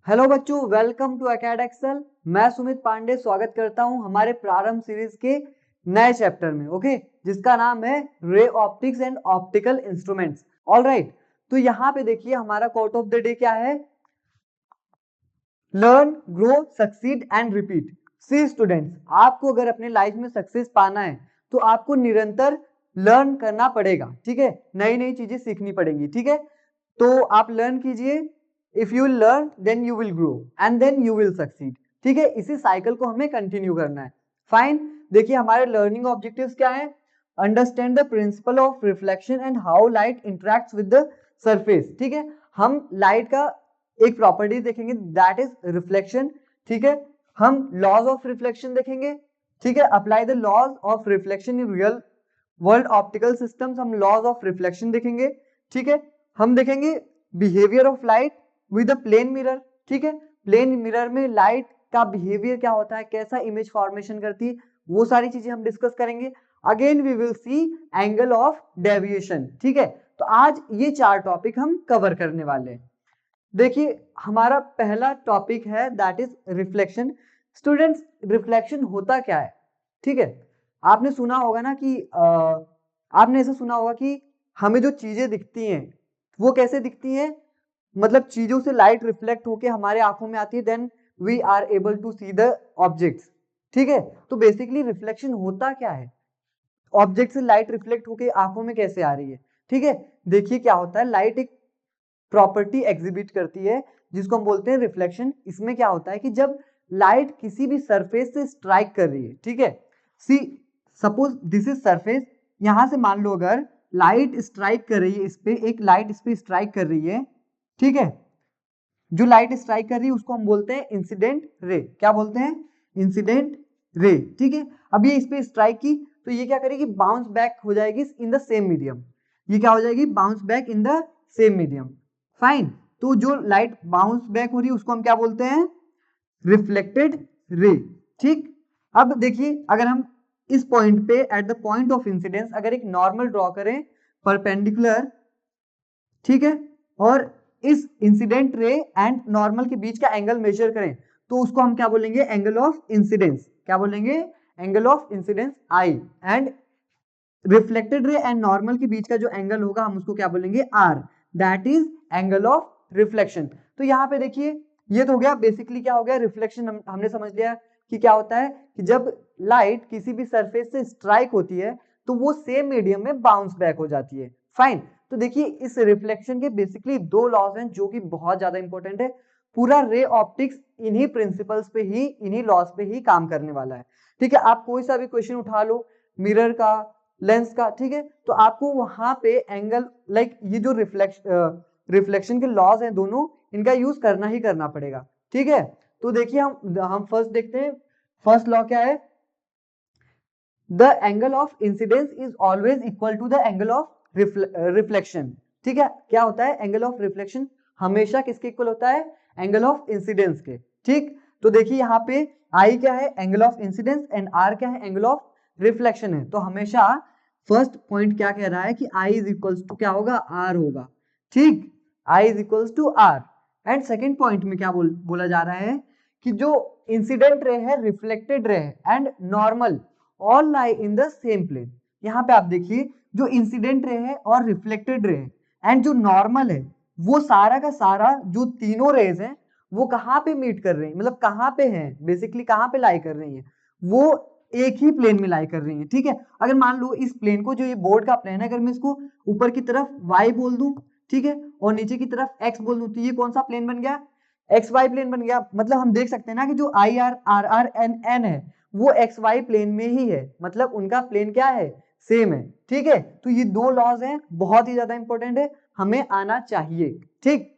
Hello बच्चों, welcome to अकेड Excel. मैं सुमित पांडे स्वागत करता हूं हमारे प्रारंभ सीरीज के नए चैप्टर में। ओके, जिसका नाम है ray optics and optical instruments. All right, तो यहाँ पे देखिए हमारा कोट ऑफ द डे क्या है? Learn, grow, succeed and repeat. See students, आपको अगर अपने लाइफ में सक्सेस पाना है तो आपको निरंतर लर्न करना पड़ेगा। ठीक है, नई नई चीजें सीखनी पड़ेंगी। ठीक है, तो आप लर्न कीजिए। If you learn then you will grow and then you will succeed. ठीक है, इसी साइकिल को हमें कंटिन्यू करना है। फाइन, देखिए हमारे लर्निंग ऑब्जेक्टिव्स क्या है? Understand the principle of reflection and how light interacts with the surface. ठीक है, हम लाइट का एक प्रॉपर्टी देखेंगे, दैट इज रिफ्लेक्शन। ठीक है, हम लॉज ऑफ रिफ्लेक्शन देखेंगे। ठीक है, apply the laws of reflection in real world optical systems, हम लॉज ऑफ रिफ्लेक्शन देखेंगे। ठीक है, हम देखेंगे behaviour of light with a plane mirror. ठीक है, प्लेन मिरर में लाइट का बिहेवियर क्या होता है, कैसा इमेज फॉर्मेशन करती है, वो सारी चीजें हम डिस्कस करेंगे। Again we will see angle of deviation. ठीक है, तो आज ये 4 टॉपिक हम कवर करने वाले हैं। देखिए हमारा पहला टॉपिक है that is reflection. Students, reflection होता क्या है? ठीक है, आपने सुना होगा ना कि आपने ऐसा सुना होगा कि हमें जो चीजें दिखती हैं वो कैसे दिखती हैं, मतलब चीजों से लाइट रिफ्लेक्ट होके हमारे आंखों में आती है, then we are able to see the objects. ठीक है, तो बेसिकली रिफ्लेक्शन होता क्या है, ऑब्जेक्ट से लाइट रिफ्लेक्ट होके आंखों में कैसे आ रही है। ठीक है, देखिए क्या होता है, लाइट एक प्रॉपर्टी एग्जिबिट करती है जिसको हम बोलते हैं रिफ्लेक्शन। इसमें क्या होता है कि जब लाइट किसी भी सरफेस से स्ट्राइक कर रही है, ठीक है, सी सपोज दिस इज सरफेस, यहां से मान लो अगर लाइट स्ट्राइक कर रही है इस पे, एक लाइट इस पे स्ट्राइक कर रही है। ठीक है, जो लाइट स्ट्राइक कर रही है उसको हम बोलते हैं इंसिडेंट रे। क्या बोलते हैं? Incident ray. ठीक है, अब ये इस पे स्ट्राइक की तो ये क्या करेगी, बाउंस बैक हो जाएगी इन द सेम मीडियम। ये क्या हो जाएगी, bounce back in the same medium. Fine, तो जो लाइट बाउंस बैक हो रही है उसको हम क्या बोलते हैं? Reflected ray. ठीक, अब देखिए अगर हम इस पॉइंट पे at the point of incidence अगर एक नॉर्मल ड्रॉ करें परपेंडिकुलर, ठीक है, और इस इंसिडेंट रे एंड नॉर्मल के बीच का एंगल मेजर करें तो उसको हम क्या बोलेंगे, एंगल ऑफ इंसिडेंस। क्या बोलेंगे? Angle of incidence I. And reflected ray and normal के बीच का जो एंगल होगा हम उसको क्या बोलेंगे, r, that is angle of reflection. तो यहाँ पे देखिए ये तो हो गया, बेसिकली क्या हो गया, रिफ्लेक्शन हमने समझ लिया कि क्या होता है कि जब लाइट किसी भी सरफेस से स्ट्राइक होती है तो वो सेम मीडियम में बाउंस बैक हो जाती है। फाइन, तो देखिए इस रिफ्लेक्शन के बेसिकली 2 लॉज हैं जो कि बहुत ज्यादा इंपॉर्टेंट है। पूरा रे ऑप्टिक्स इन्हीं प्रिंसिपल्स पे ही, इन्हीं लॉज पे ही काम करने वाला है। ठीक है, आप कोई सा भी क्वेश्चन उठा लो, मिरर का, लेंस का, ठीक है, तो आपको वहां पे एंगल लाइक ये जो रिफ्लेक्शन के लॉज हैं दोनों, इनका यूज करना ही करना पड़ेगा। ठीक है, तो देखिए हम फर्स्ट देखते हैं, फर्स्ट लॉ क्या है, the angle of incidence is always equal to the angle of reflection. ठीक है, क्या होता है, एंगल ऑफ रिफ्लेक्शन हमेशा किसके इक्वल होता है, एंगल ऑफ इंसिडेंस के। ठीक, तो देखिए यहाँ पे आई क्या है, angle of incidence, and r क्या है, एंगल ऑफ रिफ्लेक्शन है। तो हमेशा फर्स्ट पॉइंट क्या कह रहा है कि आई इज इक्वल्स टू क्या होगा, आर होगा। ठीक, I is equals to R. And second point में क्या बोला जा रहा है कि जो इंसिडेंट रे है, रिफ्लेक्टेड रे है and normal all lie in the same plane. यहाँ पे आप देखिए जो इंसिडेंट रे है और रिफ्लेक्टेड रे है एंड जो नॉर्मल है, वो सारा का सारा जो तीनों रेज हैं वो कहाँ पे मीट कर रहे हैं, मतलब कहाँ पे हैं, बेसिकली कहाँ पे लाई कर रही हैं, वो एक ही प्लेन में लाई कर रही है। ठीक है, अगर मान लो इस प्लेन को, जो ये बोर्ड का प्लेन है, अगर मैं इसको ऊपर की तरफ y बोल दूं, ठीक है, और नीचे की तरफ x बोल दूं, तो ये कौन सा प्लेन बन गया, एक्स वाई प्लेन बन गया। मतलब हम देख सकते हैं ना कि जो i r r r n n है वो एक्स वाई प्लेन में ही है, मतलब उनका प्लेन क्या है, सेम है। ठीक है, तो ये 2 लॉज हैं, बहुत ही ज्यादा इंपॉर्टेंट है, हमें आना चाहिए। ठीक,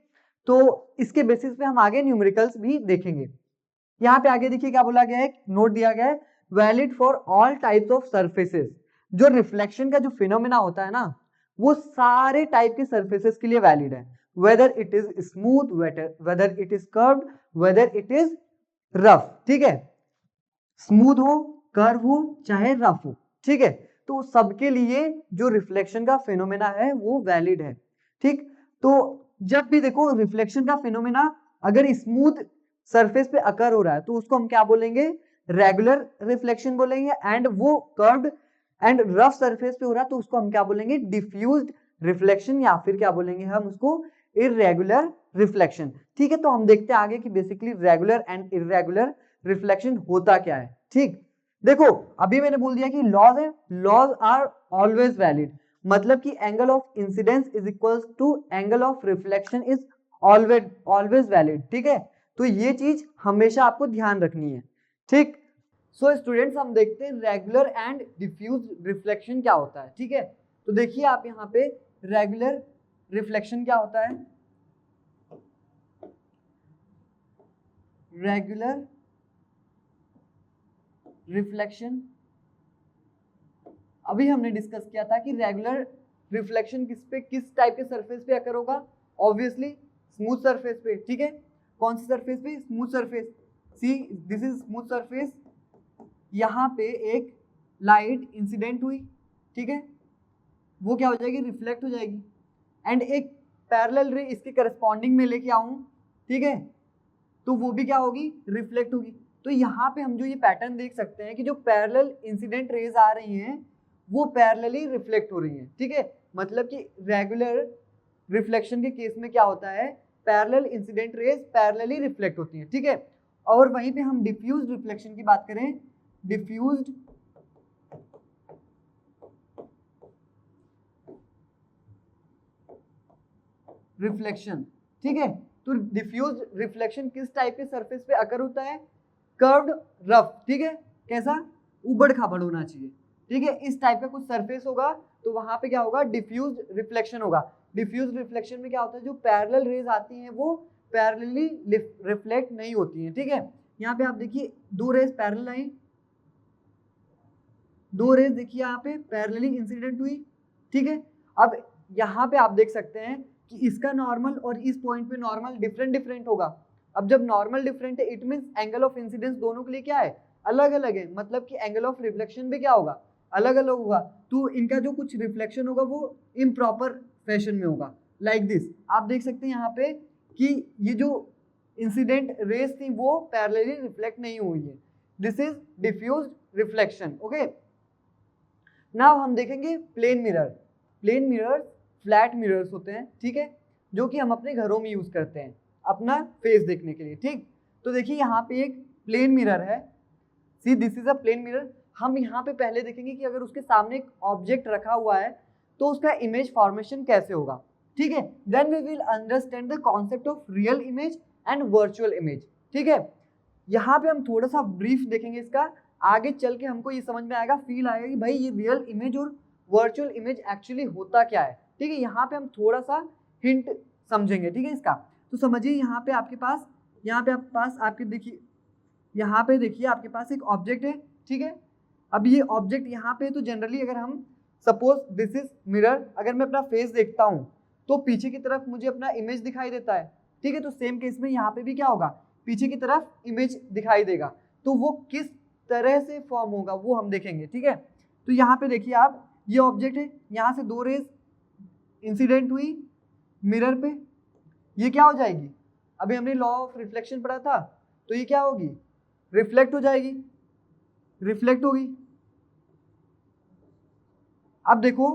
तो इसके बेसिस पे हम आगे न्यूमेरिकल्स भी देखेंगे। यहाँ पे आगे देखिए क्या बोला गया है, नोट दिया गया है, valid for all types of surfaces. जो रिफ्लेक्शन का जो फिनोमेना होता है ना, वो सारे टाइप के सर्फेसेस के लिए वैलिड है, whether it is smooth, whether it is curved, whether it is rough. ठीक है, स्मूथ हो, कर्व हो, चाहे रफ हो। ठीक है, तो सबके लिए जो रिफ्लेक्शन का फिनोमेना है वो वैलिड है। ठीक, तो जब भी देखो रिफ्लेक्शन का फिनोमेना अगर स्मूथ सरफेस पे अकर हो रहा है तो उसको हम क्या बोलेंगे, रेगुलर रिफ्लेक्शन बोलेंगे, एंड वो कर्व्ड एंड रफ सरफेस पे हो रहा है तो उसको हम क्या बोलेंगे, डिफ्यूज्ड रिफ्लेक्शन, या फिर क्या बोलेंगे हम उसको, इरेगुलर रिफ्लेक्शन। ठीक है, तो हम देखते हैं आगे कि basically regular and irregular reflection होता क्या है। ठीक, देखो अभी मैंने बोल दिया कि लॉज है, लॉज आर ऑलवेज वैलिड, मतलब कि angle of incidence is equal to angle of reflection is always always valid. ठीक है, तो ये चीज हमेशा आपको ध्यान रखनी है। ठीक, सो स्टूडेंट्स हम देखते हैं रेगुलर एंड डिफ्यूज रिफ्लेक्शन क्या होता है। ठीक है, तो देखिए आप यहाँ पे रेगुलर रिफ्लेक्शन क्या होता है, रेगुलर रिफ्लेक्शन अभी हमने डिस्कस किया था कि रेगुलर रिफ्लेक्शन किस टाइप के सरफेस पे अकर होगा, ऑब्वियसली स्मूथ सरफेस पे। ठीक है, कौन सी सरफेस पे, smooth surface. C this is smooth surface, यहाँ पे एक लाइट इंसिडेंट हुई, ठीक है, वो क्या हो जाएगी, रिफ्लेक्ट हो जाएगी, एंड एक पैरेलल रे इसके करस्पॉन्डिंग में लेके आऊं, ठीक है, तो वो भी क्या होगी, रिफ्लेक्ट होगी। तो यहाँ पे हम जो ये पैटर्न देख सकते हैं कि जो पैरेलल इंसिडेंट रेज आ रही हैं वो पैरेलली रिफ्लेक्ट हो रही हैं। ठीक है, मतलब कि रेगुलर रिफ्लेक्शन के केस में क्या होता है, parallel incident raise parallelly reflect होती हैं। ठीक है, और वहीं पे हम डिफ्यूज्ड रिफ्लेक्शन की बात करें, डिफ्यूज्ड रिफ्लेक्शन, ठीक है, तो डिफ्यूज रिफ्लेक्शन किस टाइप के सरफेस पे अकर होता है, कर्व्ड रफ। ठीक है, कैसा, उबड़ खाबड़ होना चाहिए। ठीक है, इस टाइप का कुछ सरफेस होगा तो वहां पे क्या होगा, डिफ्यूज रिफ्लेक्शन होगा। डिफ्यूज रिफ्लेक्शन में क्या होता है, जो पैरेलल रेज आती हैं वो पैरेलली रिफ्लेक्ट नहीं होती हैं। ठीक है, यहाँ पे आप देखिए दो रेज पैरेलल आई, दो रेज देखिए यहाँ पे पैरेलली इंसिडेंट हुई। ठीक है, अब यहाँ पे आप देख सकते हैं कि इसका नॉर्मल और इस पॉइंट पे नॉर्मल डिफरेंट डिफरेंट होगा। अब जब नॉर्मल डिफरेंट है it means angle of incidence दोनों के लिए क्या है, अलग अलग है, मतलब कि एंगल ऑफ रिफ्लेक्शन भी क्या होगा, अलग अलग होगा। तो इनका जो कुछ रिफ्लेक्शन होगा वो इम्प्रॉपर फैशन में होगा, लाइक दिस। आप देख सकते हैं यहाँ पे कि ये जो इंसिडेंट रेज थी वो पैरेलली रिफ्लेक्ट नहीं हुई है, this is diffused reflection. Okay, now हम देखेंगे plane mirror. Plane mirror flat mirrors होते हैं, ठीक है, जो कि हम अपने घरों में यूज करते हैं अपना फेस देखने के लिए। ठीक, तो देखिए यहाँ पे एक प्लेन मिरर है, see this is a plane mirror. हम यहाँ पे पहले देखेंगे कि अगर उसके सामने एक ऑब्जेक्ट रखा हुआ है तो उसका इमेज फॉर्मेशन कैसे होगा। ठीक है, then we will understand the concept of real image and virtual image. ठीक है, यहाँ पे हम थोड़ा सा ब्रीफ देखेंगे इसका, आगे चल के हमको ये समझ में आएगा, फील आएगा कि भाई ये रियल इमेज और वर्चुअल इमेज एक्चुअली होता क्या है। ठीक है, यहाँ पे हम थोड़ा सा हिंट समझेंगे। ठीक है, इसका तो समझिए यहाँ पे आपके पास, आपके देखिए यहाँ पे देखिए आपके पास एक ऑब्जेक्ट है। ठीक है, अब ये ऑब्जेक्ट यहाँ पे, तो जनरली अगर हम सपोज दिस इज मिरर, अगर मैं अपना फेस देखता हूँ तो पीछे की तरफ मुझे अपना इमेज दिखाई देता है। ठीक है, तो सेम केस में यहाँ पे भी क्या होगा, पीछे की तरफ इमेज दिखाई देगा, तो वो किस तरह से फॉर्म होगा वो हम देखेंगे। ठीक है, तो यहाँ पे देखिए आप, ये ऑब्जेक्ट है, यहाँ से दो रेज इंसिडेंट हुई मिरर पे, ये क्या हो जाएगी, अभी हमने लॉ ऑफ रिफ्लेक्शन पढ़ा था, तो ये क्या होगी, रिफ्लेक्ट हो जाएगी, रिफ्लेक्ट होगी। अब देखो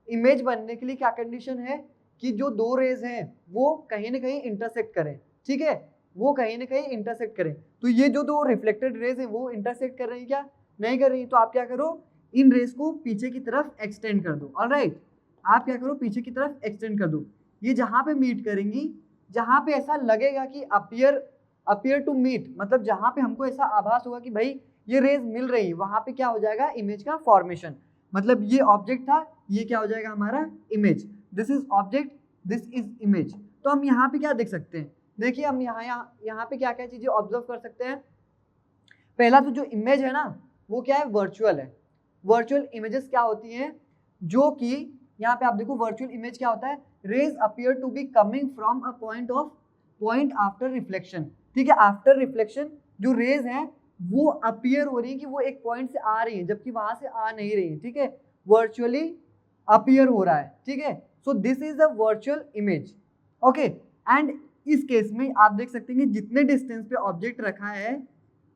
इमेज बनने के लिए क्या कंडीशन है कि जो दो रेज हैं वो कहीं ना कहीं इंटरसेक्ट करें। ठीक है, वो कहीं ना कहीं इंटरसेक्ट करें, तो ये जो दो रिफ्लेक्टेड रेज हैं वो इंटरसेक्ट कर रही है क्या, नहीं कर रही, तो आप क्या करो, इन रेज को पीछे की तरफ एक्सटेंड कर दो। ऑलराइट, आप क्या करो, पीछे की तरफ एक्सटेंड कर दो, ये जहां पे मीट करेंगी, जहां पे ऐसा लगेगा कि अपियर टू मीट, मतलब जहां पे हमको ऐसा आभास होगा कि भाई ये रेज मिल रही, वहां पे क्या हो जाएगा, इमेज का फॉर्मेशन। मतलब ये ऑब्जेक्ट था, ये क्या हो जाएगा हमारा image, this is object, this is image. तो हम यहाँ पे क्या देख सकते हैं, देखिए हम यहाँ पे क्या क्या चीजें ऑब्जर्व कर सकते हैं। पहला तो जो इमेज है ना वो क्या है, वर्चुअल है। वर्चुअल इमेजेस क्या होती हैं, जो कि यहाँ पे आप देखो वर्चुअल इमेज क्या होता है, rays appear to be coming from a point after reflection. ठीक है, आफ्टर रिफ्लेक्शन जो रेज हैं वो अपीयर हो रही है कि वो एक पॉइंट से आ रही है जबकि वहां से आ नहीं रही है। ठीक है, वर्चुअली अपीयर हो रहा है। ठीक है, so this is the virtual image. Okay, and इस केस में आप देख सकते हैं कि जितने डिस्टेंस पे ऑब्जेक्ट रखा है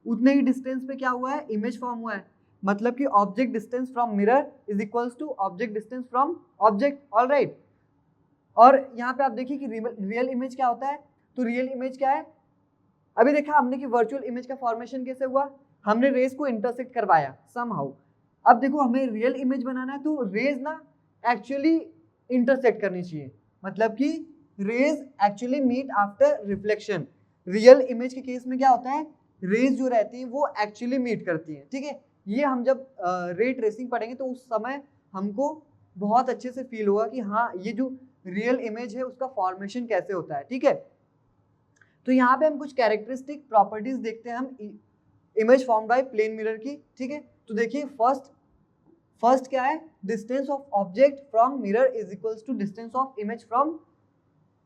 उतने ही डिस्टेंस पे क्या हुआ है, इमेज फॉर्म हुआ है। मतलब कि object distance from mirror is equals to object distance from object, alright. और यहाँ पे आप देखिए कि रियल इमेज क्या होता है, तो रियल इमेज क्या है, अभी देखा हमने कि वर्चुअल इमेज का फॉर्मेशन कैसे हुआ, हमने रेज को इंटरसेक्ट करवाया समहाउ। अब देखो हमें रियल इमेज बनाना है तो रेज ना एक्चुअली इंटरसेक्ट करनी चाहिए, मतलब कि rays actually meet after reflection. Real image के केस में क्या होता है, रेज जो रहती है वो एक्चुअली मीट करती है, ठीक है। ये हम जब रे ट्रेसिंग पढ़ेंगे तो उस समय हमको बहुत अच्छे से फील होगा कि हाँ ये जो रियल इमेज है उसका फॉर्मेशन कैसे होता है, ठीक है। तो यहाँ पे हम कुछ कैरेक्टरिस्टिक प्रॉपर्टीज देखते हैं हम image form by plane mirror की, ठीक है। तो देखिए फर्स्ट क्या है, distance of object from mirror is equals to distance of image from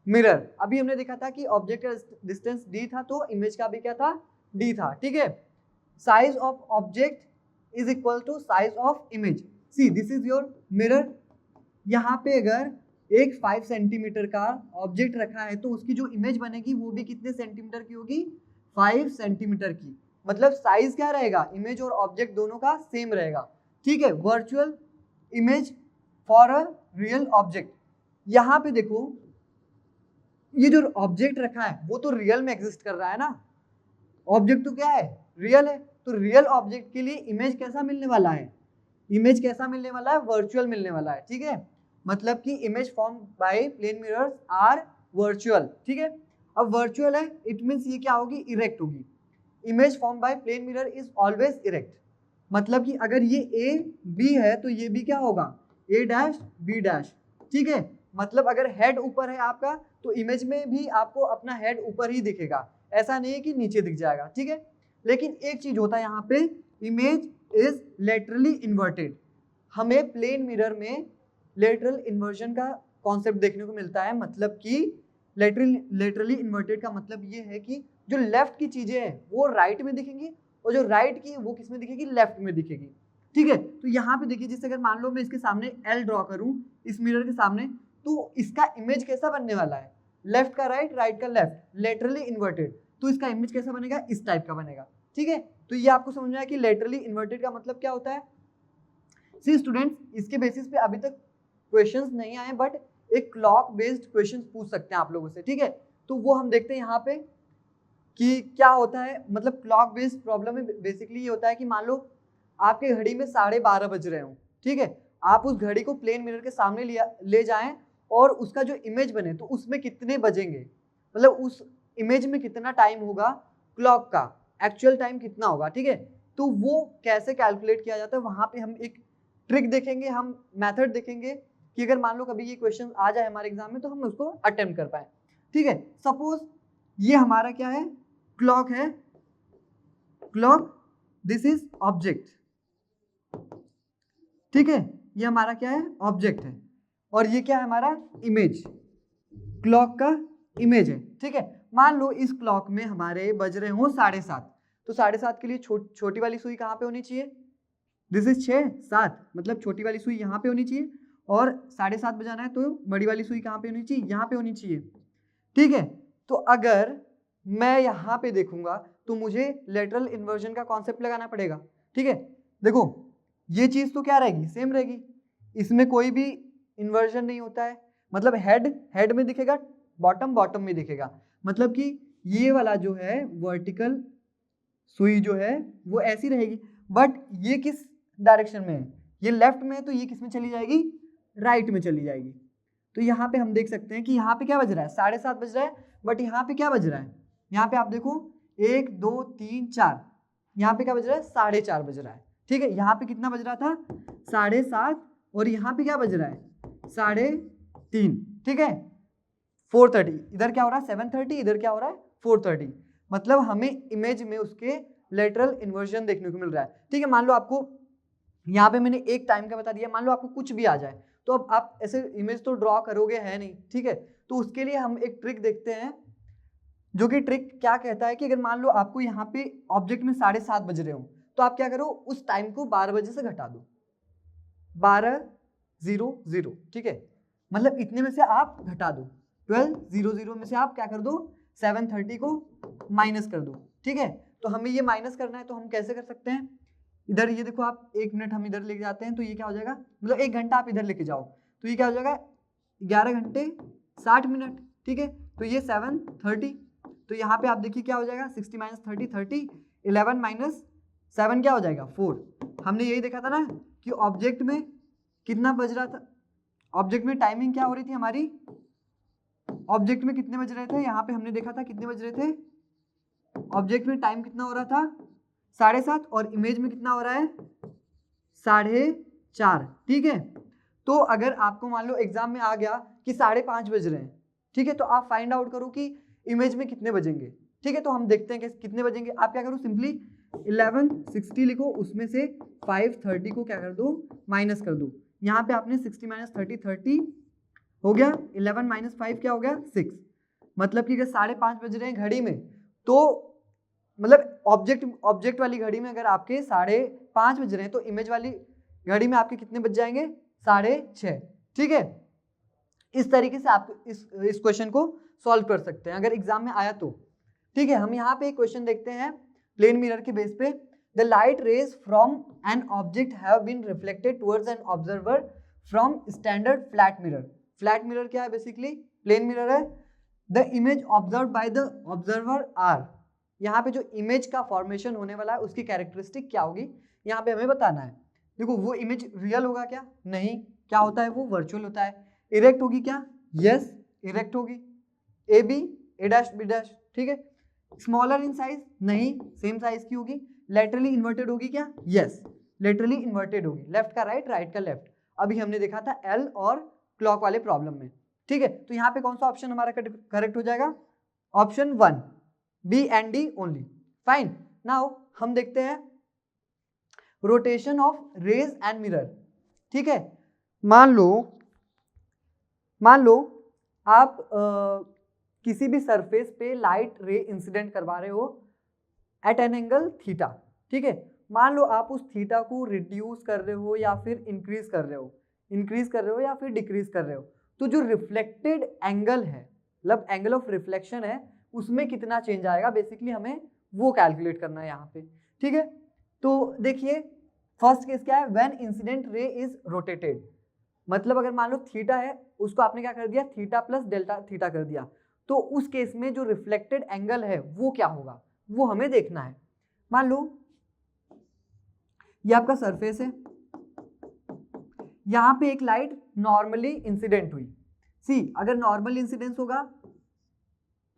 mirror. अभी हमने देखा था कि ऑब्जेक्ट का डिस्टेंस d था तो इमेज का भी क्या था, d था, ठीक है। Size of object is equal to size of image. See this is your mirror. यहाँ पे अगर एक 5 सेंटीमीटर का ऑब्जेक्ट रखा है तो उसकी जो इमेज बनेगी वो भी कितने सेंटीमीटर की होगी, 5 सेंटीमीटर की। मतलब साइज क्या रहेगा, इमेज और ऑब्जेक्ट दोनों का सेम रहेगा, ठीक है। Virtual image for a real object. यहाँ पे देखो ये जो ऑब्जेक्ट रखा है वो तो रियल में एग्जिस्ट कर रहा है ना, ऑब्जेक्ट तो क्या है, रियल है। तो रियल ऑब्जेक्ट के लिए इमेज कैसा मिलने वाला है, इमेज कैसा मिलने वाला है, वर्चुअल मिलने वाला है, ठीक है। मतलब कि image form by plane mirrors are virtual, ठीक है। अब वर्चुअल है इट मींस ये क्या होगी, इरेक्ट होगी। Image form by plane mirror is always erect. मतलब कि अगर ये ए बी है तो ये भी क्या होगा, ए डैश बी डैश, ठीक है। मतलब अगर हेड ऊपर है आपका तो इमेज में भी आपको अपना हेड ऊपर ही दिखेगा, ऐसा नहीं है कि नीचे दिख जाएगा, ठीक है। लेकिन एक चीज होता है यहाँ पे, इमेज इज लेटरली इन्वर्टेड। हमें प्लेन मिरर में लेटरल इन्वर्जन का कॉन्सेप्ट देखने को मिलता है। मतलब कि लेटरली इन्वर्टेड का मतलब ये है कि जो लेफ्ट की चीजें हैं वो राइट में दिखेंगी और जो राइट की वो किस में दिखेगी, लेफ्ट में दिखेगी, ठीक है। तो यहाँ पे देखिए जैसे अगर मान लो मैं इसके सामने एल ड्रॉ करूं इस मिरर के सामने, तो इसका इमेज कैसा बनने वाला है, लेफ्ट का राइट, राइट का लेफ्ट, लेटरली इन्वर्टेड। तो इसका इमेज कैसा बनेगा, इस टाइप का बनेगा, ठीक है। तो ये आपको समझ में आया कि लेटरली इन्वर्टेड का मतलब क्या होता है। सी स्टूडेंट्स, इसके बेसिस पे अभी तक क्वेश्चंस नहीं आए बट एक क्लॉक बेस्ड क्वेश्चंस पूछ सकते हैं आप लोगों से, ठीक है। तो वो हम देखते हैं यहाँ पे कि क्या होता है। मतलब क्लॉक बेस्ड प्रॉब्लम में बेसिकली ये होता है कि मान लो आपके घड़ी में 12:30 बज रहे हो, ठीक है। आप उस घड़ी को प्लेन मिरर के सामने ले जाएं और उसका जो इमेज बने तो उसमें कितने बजेंगे, मतलब उस इमेज में कितना टाइम होगा, क्लॉक का एक्चुअल टाइम कितना होगा, ठीक है। तो वो कैसे कैलकुलेट किया जाता है, वहां पे हम एक ट्रिक देखेंगे, हम मेथड देखेंगे कि अगर मान लो कभी ये क्वेश्चन आ जाए हमारे एग्जाम में तो हम उसको अटेम्प्ट कर पाए, ठीक है। सपोज ये हमारा क्या है, क्लॉक है, क्लॉक, दिस इज ऑब्जेक्ट, ठीक है। ये हमारा क्या है, ऑब्जेक्ट है, और ये क्या है हमारा इमेज, क्लॉक का इमेज है, ठीक है। मान लो इस क्लॉक में हमारे बज रहे हो 7:30, तो 7:30 के लिए छोटी वाली सुई कहाँ पे होनी चाहिए, दिस इज 6-7, मतलब छोटी वाली सुई यहाँ पे होनी चाहिए, और 7:30 बजाना है तो बड़ी वाली सुई कहाँ पे होनी चाहिए, यहाँ पे होनी चाहिए, ठीक है। तो अगर मैं यहाँ पे देखूंगा तो मुझे लेटरल इन्वर्जन का कॉन्सेप्ट लगाना पड़ेगा, ठीक है। देखो ये चीज तो क्या रहेगी, सेम रहेगी, इसमें कोई भी इन्वर्जन नहीं होता है। मतलब हेड में दिखेगा, बॉटम में दिखेगा। मतलब कि ये वाला जो है वर्टिकल सुई जो है वो ऐसी रहेगी, बट ये किस डायरेक्शन में है, ये लेफ्ट में है तो ये किस में चली जाएगी, राइट में चली जाएगी। तो यहाँ पे हम देख सकते हैं कि यहाँ पे क्या बज रहा है, 7:30 बज रहा है, बट यहाँ पे क्या बज रहा है, यहाँ पे आप देखो 1 2 3 4, यहाँ पे क्या बज रहा है, 4:30 बज रहा है, ठीक है। यहाँ पे कितना बज रहा था, 7:30, और यहाँ पे क्या बज रहा है, 3:30, ठीक है। 4:30, इधर क्या हो रहा है 7:30, इधर क्या हो रहा है 4:30। मतलब हमें इमेज में उसके लेटरल इन्वर्जन देखने को मिल रहा है, ठीक है। मान लो आपको यहाँ पे मैंने एक टाइम का बता दिया, मान लो आपको कुछ भी आ जाए तो अब आप ऐसे इमेज तो ड्रॉ करोगे है नहीं, ठीक है। तो उसके लिए हम एक ट्रिक देखते हैं, जो कि ट्रिक क्या कहता है कि अगर मान लो आपको यहाँ पे ऑब्जेक्ट में 7:30 बज रहे हो तो आप क्या करो, उस टाइम को 12 बजे से घटा दो, 12:00, ठीक है। मतलब इतने में से आप घटा दो, 1200 में से आप क्या कर दो 730 को माइनस कर दो, ठीक है। तो हमें ये माइनस करना है, तो हम कैसे कर सकते हैं, इधर ये देखो आप 1 मिनट हम इधर लेके जाते हैं तो ये क्या हो जाएगा, मतलब 1 घंटा आप इधर लेके जाओ तो ये क्या हो जाएगा 11 घंटे 60 मिनट, ठीक है। तो ये 730, तो यहाँ पे आप देखिए क्या हो जाएगा 60 माइनस 30 30, 11 माइनस 7 क्या हो जाएगा 4। हमने यही देखा था ना कि ऑब्जेक्ट में कितना बज रहा था, ऑब्जेक्ट में टाइमिंग क्या हो रही थी हमारी, ऑब्जेक्ट में कितने बज रहे थे, यहाँ पे हमने देखा था कितने बज रहे थे, ऑब्जेक्ट में टाइम कितना हो रहा था 7:30 और इमेज में कितना हो रहा है 4:30, ठीक है। तो अगर आपको मान लो एग्जाम में आ गया कि 5:30 बज रहे हैं, ठीक है, तो आप फाइंड आउट करो कि इमेज में कितने बजेंगे, ठीक है। तो हम देखते हैं कि कितने बजेंगे, आप क्या करो सिंपली 1160 लिखो, उसमें से 530 को क्या कर दो माइनस कर दो, यहाँ पे आपने 60 माइनस 30 30 हो गया, 11 माइनस 5 क्या हो गया 6, मतलब कि अगर 5:30 बज रहे हैं घड़ी में, तो मतलब ऑब्जेक्ट वाली घड़ी में अगर आपके 5:30 बज रहे हैं तो इमेज वाली घड़ी में आपके कितने बज जाएंगे 6:30, ठीक है। इस तरीके से आप इस क्वेश्चन को सॉल्व कर सकते हैं अगर एग्जाम में आया तो, ठीक है। हम यहाँ पे एक क्वेश्चन देखते हैं प्लेन मिरर के बेस पे, the light rays from an object have been reflected towards an observer from standard flat mirror. Flat mirror क्या है, बेसिकली प्लेन मिरर है। The image observe by the observer are, यहाँ पे जो image का formation होने वाला है उसकी कैरेक्टरिस्टिक क्या होगी, यहाँ पे हमें बताना है। देखो वो इमेज रियल होगा क्या, नहीं, क्या होता है वो वर्चुअल होता है। इरेक्ट होगी क्या, यस इरेक्ट होगी, A B A dash B dash, ठीक है। स्मॉलर इन साइज, नहीं सेम साइज की होगी। लेटरली इन्वर्टेड होगी क्या, यस लेटरली इन्वर्टेड होगी, लेफ्ट का राइट राइट का लेफ्ट, अभी हमने देखा था एल और क्लॉक वाले प्रॉब्लम में, ठीक है। तो यहाँ पे कौन सा ऑप्शन हमारा करेक्ट हो जाएगा, option 1 B and D only, fine. Now हम देखते हैं rotation of rays and mirror, ठीक है। मान लो आप किसी भी सरफेस पे लाइट रे इंसिडेंट करवा रहे हो एट एन एंगल थीटा, ठीक है। मान लो आप उस थीटा को रिड्यूस कर रहे हो या फिर इंक्रीज कर रहे हो या फिर डिक्रीज कर रहे हो, तो जो रिफ्लेक्टेड एंगल है, मतलब एंगल ऑफ रिफ्लेक्शन है, उसमें कितना चेंज आएगा, बेसिकली हमें वो कैलकुलेट करना है यहाँ पे, ठीक है। तो देखिए फर्स्ट केस क्या है, when incident ray is rotated, मतलब अगर मान लो थीटा है उसको आपने क्या कर दिया थीटा प्लस डेल्टा थीटा कर दिया, तो उस केस में जो रिफ्लेक्टेड एंगल है वो क्या होगा, वो हमें देखना है। मान लो ये आपका सरफेस है, यहाँ पे एक लाइट नॉर्मली इंसिडेंट हुई, सी अगर नॉर्मल इंसिडेंस होगा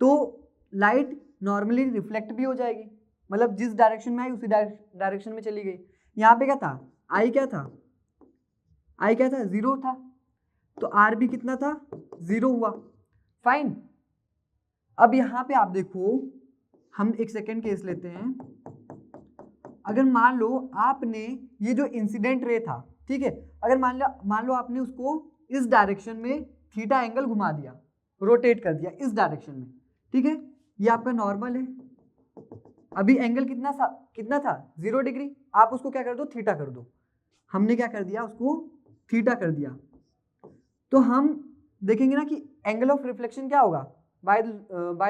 तो लाइट नॉर्मली रिफ्लेक्ट भी हो जाएगी, मतलब जिस डायरेक्शन में आई उसी डायरेक्शन में चली गई। यहाँ पे क्या था आई क्या था 0 था, तो आर भी कितना था 0 हुआ, फाइन। अब यहाँ पे आप देखो, हम एक सेकेंड केस लेते हैं, अगर मान लो आपने ये जो इंसिडेंट रे था, ठीक है, अगर मान लो आपने उसको इस डायरेक्शन में थीटा एंगल घुमा दिया, रोटेट कर दिया इस डायरेक्शन में, ठीक है, ये आपका नॉर्मल है, अभी एंगल कितना था 0 डिग्री, आप उसको क्या कर दो थीटा कर दो, हमने क्या कर दिया उसको थीटा कर दिया, तो हम देखेंगे ना कि एंगल ऑफ रिफ्लेक्शन क्या होगा, bye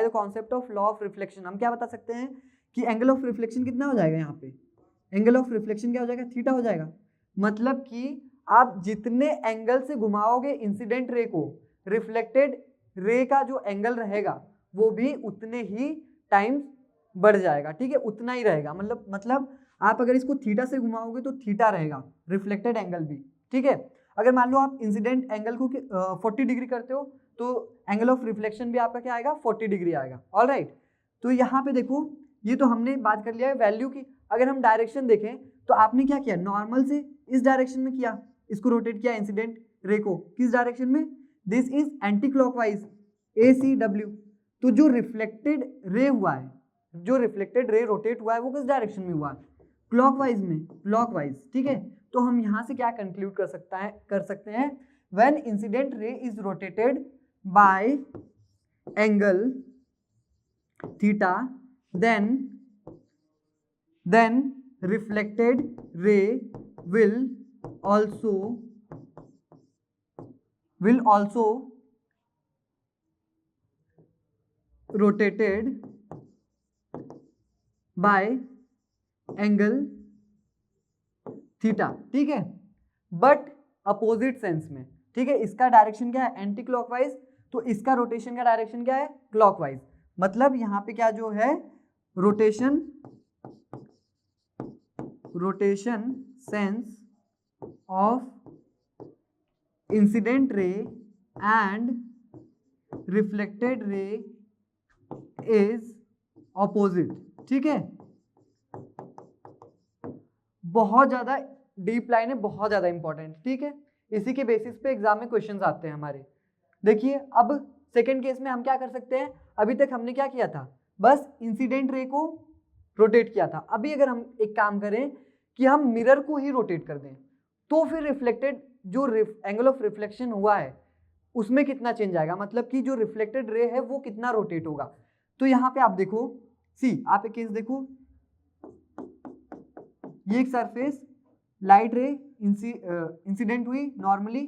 the concept of law of reflection हम क्या बता सकते हैं कि एंगल ऑफ रिफ्लेक्शन कितना हो जाएगा, यहाँ पे एंगल ऑफ रिफ्लेक्शन क्या हो जाएगा थीटा हो जाएगा, मतलब कि आप जितने एंगल से घुमाओगे इंसिडेंट रे को, रिफ्लेक्टेड रे का जो एंगल रहेगा वो भी उतने ही टाइम्स बढ़ जाएगा, ठीक है, उतना ही रहेगा, मतलब आप अगर इसको थीटा से घुमाओगे तो थीटा रहेगा रिफ्लेक्टेड एंगल भी, ठीक है। अगर मान लो आप इंसिडेंट एंगल को 40 डिग्री करते हो तो एंगल ऑफ रिफ्लेक्शन भी आपका क्या आएगा 40 डिग्री आएगा, ऑलराइट। तो यहाँ पे देखो ये तो हमने बात कर लिया है वैल्यू की, अगर हम डायरेक्शन देखें तो आपने क्या किया नॉर्मल से इस डायरेक्शन में किया, इसको रोटेट किया इंसिडेंट रे को किस डायरेक्शन में, this is anti clockwise ACW, तो जो रिफ्लेक्टेड रे हुआ है, जो रिफ्लेक्टेड रे रोटेट हुआ है वो किस डायरेक्शन में हुआ, क्लॉकवाइज में, क्लॉकवाइज, ठीक है। तो हम यहाँ से क्या कंक्लूड कर सकते हैं when incident ray is rotated bye angle theta then reflected ray will also rotated bye angle theta, ठीक है, बट अपोजिट सेंस में, ठीक है। इसका डायरेक्शन क्या है, एंटी क्लॉकवाइज, तो इसका रोटेशन का डायरेक्शन क्या है, क्लॉकवाइज। मतलब यहाँ पे क्या जो है, rotation sense of incident ray and reflected ray is opposite, ठीक है। बहुत ज्यादा डीप लाइन है, बहुत ज्यादा इंपॉर्टेंट, ठीक है। इसी के बेसिस पे एग्जाम में क्वेश्चंस आते हैं हमारे। देखिए अब सेकंड केस में हम क्या कर सकते हैं, अभी तक हमने क्या किया था, बस इंसिडेंट रे को रोटेट किया था। अभी अगर हम एक काम करें कि हम मिरर को ही रोटेट कर दें, तो फिर रिफ्लेक्टेड जो एंगल ऑफ रिफ्लेक्शन हुआ है उसमें कितना चेंज आएगा, मतलब कि जो रिफ्लेक्टेड रे है वो कितना रोटेट होगा। तो यहाँ पे आप देखो, आप एक केस देखो, ये एक सरफेस, लाइट रे इंसिडेंट हुई, नॉर्मली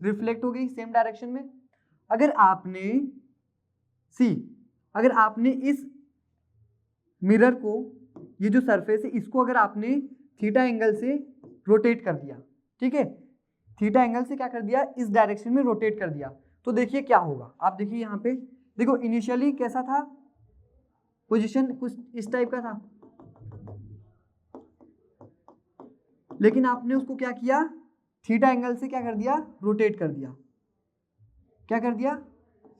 रिफ्लेक्ट हो गई सेम डायरेक्शन में। अगर आपने इस मिरर को, ये जो सरफेस है इसको अगर आपने थीटा एंगल से रोटेट कर दिया, ठीक है, थीटा एंगल से क्या कर दिया, इस डायरेक्शन में रोटेट कर दिया, तो देखिए क्या होगा। आप देखिए यहाँ पे देखो, इनिशियली कैसा था, पोजीशन कुछ इस टाइप का था, लेकिन आपने उसको क्या किया, थीटा एंगल से क्या कर दिया, रोटेट कर दिया। क्या कर दिया,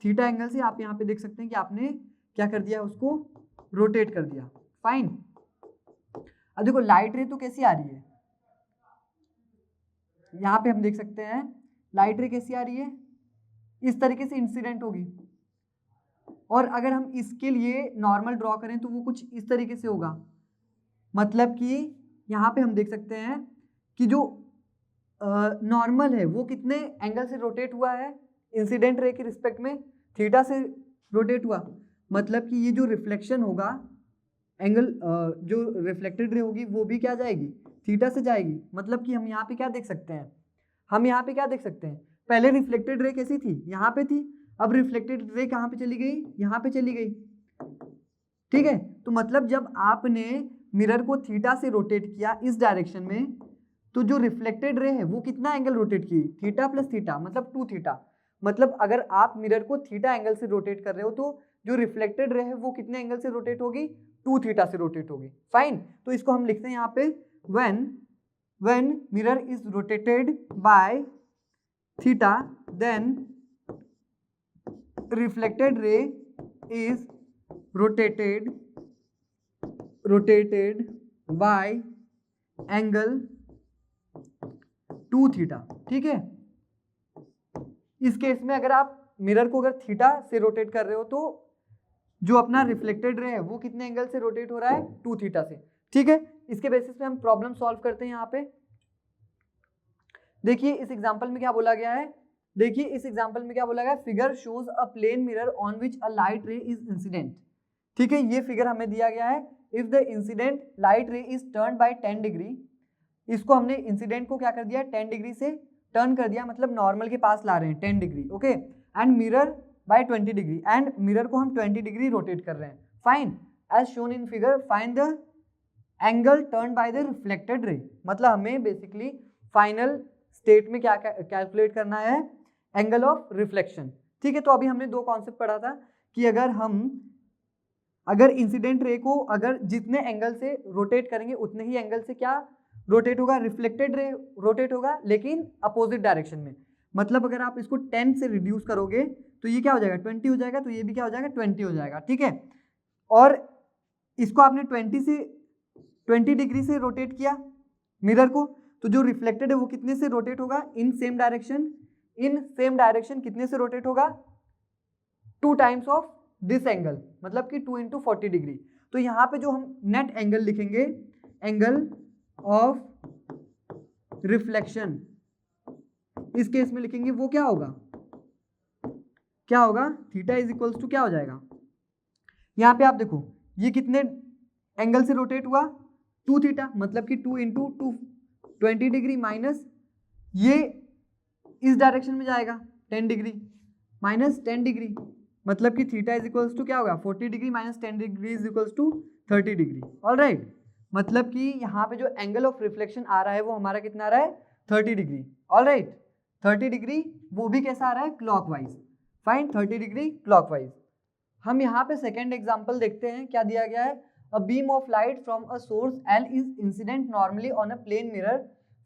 थीटा एंगल से, आप यहाँ पे देख सकते हैं कि आपने क्या कर दिया, उसको रोटेट कर दिया। फाइन। अब देखो लाइट रे तो कैसी आ रही है, यहाँ पे हम देख सकते हैं लाइट रे कैसी आ रही है, इस तरीके से इंसिडेंट होगी, और अगर हम इसके लिए नॉर्मल ड्रॉ करें तो वो कुछ इस तरीके से होगा। मतलब कि यहाँ पे हम देख सकते हैं कि जो नॉर्मल है वो कितने एंगल से रोटेट हुआ है, इंसिडेंट रे के रिस्पेक्ट में थीटा से रोटेट हुआ। मतलब कि ये जो रिफ्लेक्शन होगा, एंगल जो रिफ्लेक्टेड रे होगी वो भी क्या जाएगी, थीटा से जाएगी। मतलब कि हम यहाँ पे क्या देख सकते हैं, पहले रिफ्लेक्टेड रे कैसी थी, यहाँ पे थी, अब रिफ्लेक्टेड रे कहाँ पे चली गई, यहाँ पे चली गई, ठीक है। तो मतलब जब आपने मिरर को थीटा से रोटेट किया इस डायरेक्शन में, तो जो रिफ्लेक्टेड रे है वो कितना एंगल रोटेट की, थीटा प्लस थीटा, मतलब 2 थीटा। मतलब अगर आप मिरर को थीटा एंगल से रोटेट कर रहे हो तो जो रिफ्लेक्टेड रे है वो कितने एंगल से रोटेट होगी, 2 थीटा से रोटेट होगी। फाइन। तो इसको हम लिखते हैं यहाँ पे, when mirror is rotated by theta, then reflected ray is rotated by angle 2 theta, ठीक है। इस केस में अगर आप मिरर को अगर थीटा से रोटेट कर रहे हो तो जो अपना रिफ्लेक्टेड रे है वो कितने एंगल से रोटेट हो रहा है, 2 थीटा से, ठीक है। इसके बेसिस पे हम प्रॉब्लम सॉल्व करते हैं। यहाँ पे देखिए इस एग्जांपल में क्या बोला गया है, figure shows a plane mirror on which a light ray is incident, ठीक है। ये फिगर हमें दिया गया है, if the incident light ray is turn by 10 degree, इसको हमने इंसिडेंट को क्या कर दिया, 10 डिग्री से टर्न कर दिया, मतलब नॉर्मल के पास ला रहे हैं 10 degree, okay, and mirror by 20 degree, and mirror को हम 20 डिग्री रोटेट कर रहे हैं। Fine, as shown in figure find the angle turn by the reflected ray. मतलब हमें बेसिकली फाइनल स्टेट में क्या कैलकुलेट करना है, एंगल ऑफ रिफ्लेक्शन, ठीक है। तो अभी हमने 2 कॉन्सेप्ट पढ़ा था कि अगर इंसिडेंट रे को अगर जितने एंगल से रोटेट करेंगे उतने ही एंगल से क्या रोटेट होगा, रिफ्लेक्टेड रे रोटेट होगा, लेकिन अपोजिट डायरेक्शन में। मतलब अगर आप इसको 10 से रिड्यूस करोगे तो ये क्या हो जाएगा, 20 हो जाएगा, तो ये भी क्या हो जाएगा, 20 हो जाएगा, ठीक है। और इसको आपने 20 डिग्री से रोटेट किया मिरर को, तो जो रिफ्लेक्टेड है वो कितने से रोटेट होगा, इन सेम डायरेक्शन कितने से रोटेट होगा, 2 टाइम्स ऑफ दिस एंगल, मतलब कि 2 × 40 डिग्री। तो यहाँ पे जो हम नेट एंगल लिखेंगे, एंगल ऑफ रिफ्लेक्शन इस केस में लिखेंगे, वो क्या होगा, थीटा इज इक्वल्स टू क्या हो जाएगा, यहाँ पे आप देखो ये कितने एंगल से रोटेट हुआ, 2 थीटा, मतलब कि 2 × 2 20 डिग्री, माइनस ये इस डायरेक्शन में जाएगा 10 डिग्री, माइनस 10 डिग्री, मतलब कि थीटा इज इक्वल्स टू क्या होगा 40 degree minus 10 degree is equals to 30 degree. Alright, मतलब कि यहाँ पे जो एंगल ऑफ रिफ्लेक्शन आ रहा है वो हमारा कितना आ रहा है 30 डिग्री। ऑलराइट, 30 डिग्री वो भी कैसा आ रहा है क्लॉकवाइज। Fine, 30 degree clockwise. हम यहाँ पे सेकेंड एग्जाम्पल देखते हैं, क्या दिया गया है। A beam of light from a source L is incident normally on a plane mirror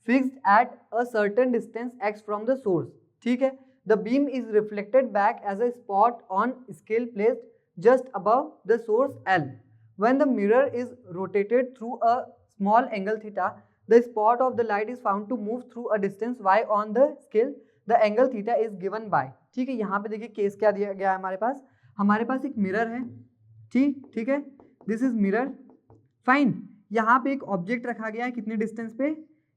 fixed at a certain distance x from the source. ठीक है, the beam is reflected back as a spot on scale placed just above the source L. When the mirror is rotated through a small angle theta, the spot of the light is found to move through a distance y on the scale. The angle theta is given by, ठीक है, यहाँ पे देखिए case क्या दिया गया है हमारे पास एक मिरर है, ठीक है, दिस इज मिरर। फाइन, यहाँ पे एक ऑब्जेक्ट रखा गया है कितने डिस्टेंस पे,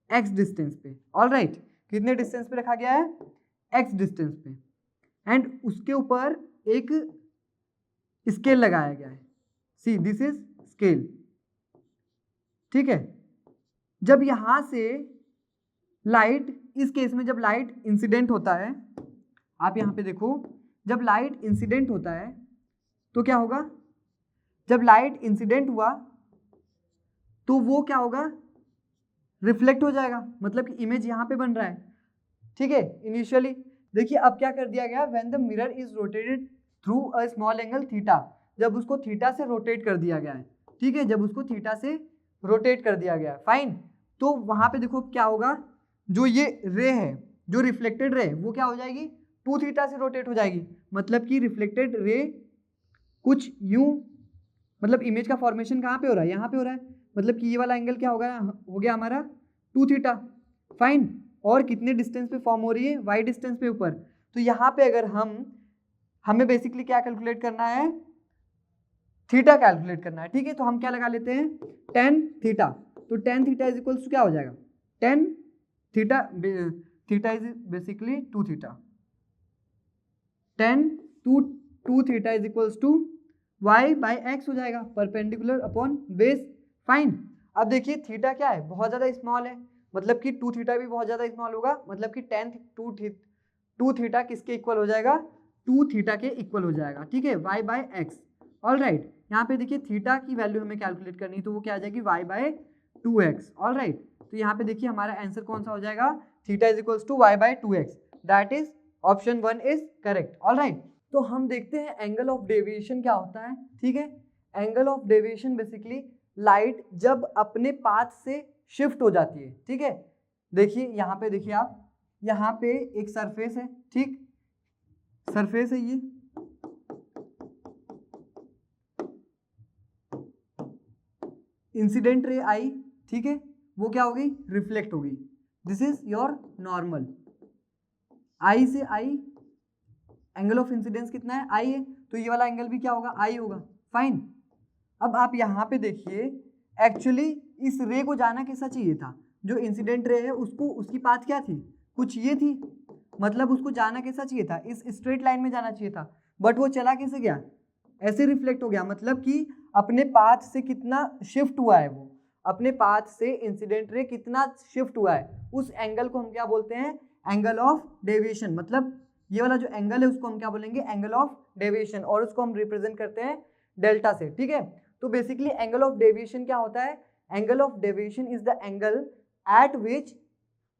x डिस्टेंस पे। ऑलराइट, कितने डिस्टेंस पे रखा गया है, x डिस्टेंस पे, एंड उसके ऊपर एक स्केल लगाया गया है। सी दिस इज स्केल, ठीक है। जब यहां से लाइट, इस केस में जब लाइट इंसिडेंट होता है, आप यहां पे देखो, जब लाइट इंसिडेंट होता है तो क्या होगा, जब लाइट इंसिडेंट हुआ तो वो क्या होगा, रिफ्लेक्ट हो जाएगा, मतलब कि इमेज यहां पे बन रहा है, ठीक है। इनिशियली देखिए अब क्या कर दिया गया, when the mirror is rotated through a small angle theta, जब उसको थीटा से रोटेट कर दिया गया है, ठीक है, जब उसको थीटा से रोटेट कर दिया गया है। फाइन, तो वहां पे देखो क्या होगा, जो ये रे है, जो रिफ्लेक्टेड रे वो क्या हो जाएगी, 2 थीटा से रोटेट हो जाएगी, मतलब कि रिफ्लेक्टेड रे कुछ यूं, मतलब इमेज का फॉर्मेशन कहाँ पे हो रहा है, यहाँ पे हो रहा है, मतलब कि ये वाला एंगल क्या होगा, हो गया हमारा 2 थीटा। फाइन, और कितने डिस्टेंस पे फॉर्म हो रही है, y डिस्टेंस पे ऊपर। तो यहाँ पे अगर हमें बेसिकली क्या कैलकुलेट करना है, थीटा कैलकुलेट करना है, ठीक है। तो हम क्या लगा लेते हैं, tan थीटा। तो tan theta is equals to क्या हो जाएगा, tan theta, theta is basically 2 theta, tan 2 theta is equals to y by x हो जाएगा, परपेंडिकुलर अपॉन बेस। फाइन, अब देखिए थीटा क्या है, बहुत ज्यादा स्मॉल है, मतलब कि 2 थीटा भी बहुत ज्यादा स्मॉल होगा, मतलब कि tan 2 थीटा किसके इक्वल हो जाएगा, 2 थीटा के इक्वल हो जाएगा, ठीक है, y by x. All right, यहाँ पे देखिए थीटा की वैल्यू हमें कैलकुलेट करनी है, तो वो क्या आ जाएगी, y by 2x। All right, तो यहाँ पे देखिए हमारा आंसर कौन सा हो जाएगा, theta is equals to y by 2x, that is option 1 is correct. All right, तो हम देखते हैं एंगल ऑफ डेविएशन क्या होता है, ठीक है। Angle of deviation basically light जब अपने पाथ से शिफ्ट हो जाती है, ठीक है। देखिए यहाँ पे देखिए आप, यहाँ पे एक सरफेस है, ठीक, सरफेस है ये, इंसिडेंट रे आई, ठीक है, वो क्या हो गई, रिफ्लेक्ट हो गई, दिस इज योर नॉर्मल। आई से आई एंगल ऑफ इंसिडेंस कितना है, आई है, तो ये वाला एंगल भी क्या होगा, आई होगा। फाइन, अब आप यहाँ पे देखिए, एक्चुअली इस रे को जाना कैसा चाहिए था, जो इंसिडेंट रे है उसको, उसकी पाथ क्या थी, कुछ ये थी, मतलब उसको जाना कैसा चाहिए था, इस स्ट्रेट लाइन में जाना चाहिए था, बट वो चला कैसे गया, ऐसे रिफ्लेक्ट हो गया, मतलब कि अपने पाथ से कितना शिफ्ट हुआ है, वो अपने पाथ से इंसिडेंट रे कितना शिफ्ट हुआ है, उस एंगल को हम क्या बोलते हैं, एंगल ऑफ डेविएशन। मतलब ये वाला जो एंगल है उसको हम क्या बोलेंगे, एंगल ऑफ डेविएशन, और उसको हम रिप्रेजेंट करते हैं डेल्टा से, ठीक है। तो बेसिकली एंगल ऑफ डेविएशन क्या होता है, angle of deviation is the angle eight which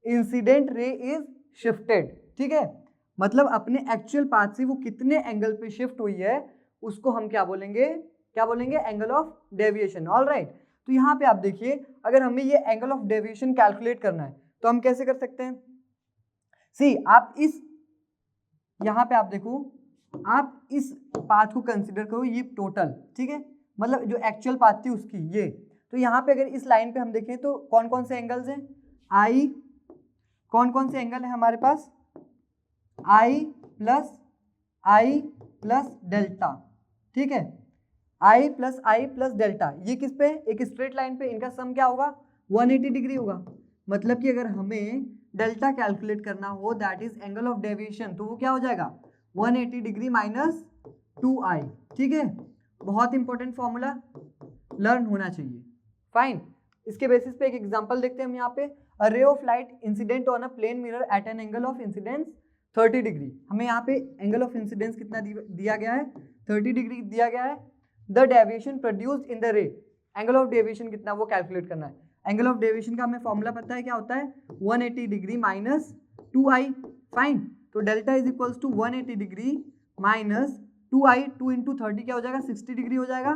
incident ray is shifted, ठीक है, मतलब अपने एक्चुअल पाथ से वो कितने एंगल पे शिफ्ट हुई है, उसको हम क्या बोलेंगे, angle of deviation. All right, तो यहाँ पे आप देखिए, अगर हमें ये एंगल ऑफ डेविएशन कैलकुलेट करना है तो हम कैसे कर सकते हैं, सी आप इस, यहाँ पे आप देखो, आप इस पाथ को कंसिडर करो, ये टोटल, ठीक है, मतलब जो एक्चुअल पाथ थी उसकी ये, तो यहाँ पे अगर इस लाइन पे हम देखें तो कौन कौन से एंगल्स हैं, आई, कौन कौन से एंगल है हमारे पास, आई प्लस डेल्टा, ठीक है, आई प्लस डेल्टा, ये किस पे, एक स्ट्रेट लाइन पे, इनका सम क्या होगा, 180 डिग्री होगा, मतलब कि अगर हमें डेल्टा कैलकुलेट करना हो, that is angle of deviation, तो वो क्या हो जाएगा, 180 डिग्री माइनस 2i, ठीक है। बहुत इंपॉर्टेंट फॉर्मूला लर्न होना चाहिए। फाइन, इसके बेसिस पे एक एग्जांपल देखते हैं हम यहाँ पे, a ray of light incident on a plane mirror at an angle of incidence 30 degree. हमें यहाँ पे एंगल ऑफ इंसिडेंस कितना दिया गया है, 30 डिग्री दिया गया है। The deviation produced in the रे, एंगल ऑफ डेविएशन कितना वो कैलकुलेट करना है। एंगल ऑफ डेविएशन का हमें फॉर्मूला पता है, क्या होता है, 180 डिग्री माइनस 2i, फाइन। तो delta is equals to 180 degree minus 2i, 2 into 30 क्या हो जाएगा, 60 डिग्री हो जाएगा।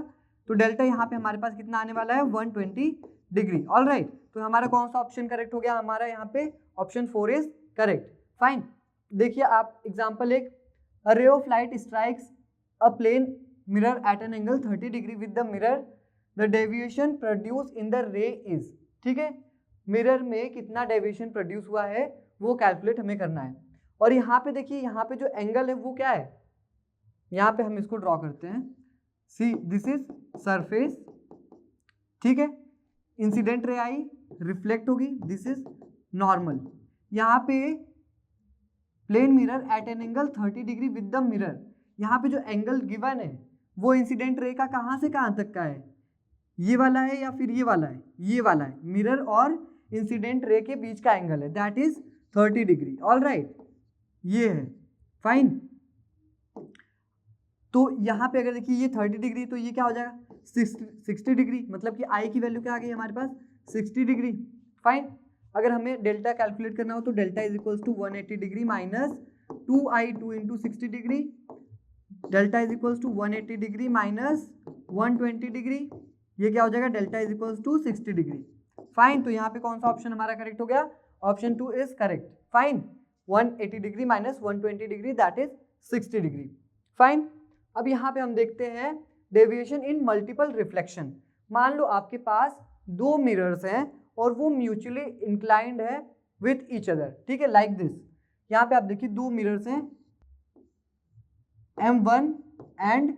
तो डेल्टा यहाँ पे हमारे पास कितना आने वाला है, 120 डिग्री। ऑल राइट, तो हमारा कौन सा ऑप्शन करेक्ट हो गया, हमारा यहाँ पे ऑप्शन 4 इज करेक्ट, फाइन। देखिए आप एग्जाम्पल एक, a ray of light strikes a plane mirror at an angle 30 degree with the mirror, the deviation produce in the ray is, ठीक है, मिरर में कितना डेविएशन प्रोड्यूस हुआ है वो कैलकुलेट हमें करना है। और यहाँ पे देखिए, यहाँ पे जो एंगल है वो क्या है, यहाँ पे हम इसको ड्रॉ करते हैं, सी दिस इज सरफेस, ठीक है, इंसिडेंट रे आई, रिफ्लेक्ट होगी, दिस इज नॉर्मल। यहाँ पे plane mirror at an angle 30 degree with the mirror, यहाँ पे जो एंगल गिवन है वो इंसिडेंट रे का कहाँ से कहाँ तक का है, ये वाला है या फिर ये वाला है, ये वाला है, मिरर और इंसिडेंट रे के बीच का एंगल है, that is 30 degree. All right, ये है, फाइन। तो यहाँ पे अगर देखिए ये 30 डिग्री, तो ये क्या हो जाएगा, 60 डिग्री, मतलब कि आई की वैल्यू क्या आ गई हमारे पास, 60 डिग्री, फाइन। अगर हमें डेल्टा कैलकुलेट करना हो तो delta is equals to 180 degree minus 2i, 2 into 60 degree, delta is equals to 180 degree minus 120 degree, ये क्या हो जाएगा, delta is equals to 60 degree, fine. तो यहाँ पे कौन सा ऑप्शन हमारा करेक्ट हो गया, option 2 is correct, fine. 180 degree minus 120 degree that is 60 degree, fine. अब यहाँ पे हम देखते हैं डेविएशन इन मल्टीपल रिफ्लेक्शन। मान लो आपके पास दो मिरर्स हैं और वो म्यूचुअली इंक्लाइंड है विथ ईच अदर, ठीक है, लाइक दिस। यहाँ पे आप देखिए दो मिरर्स हैं M1 एंड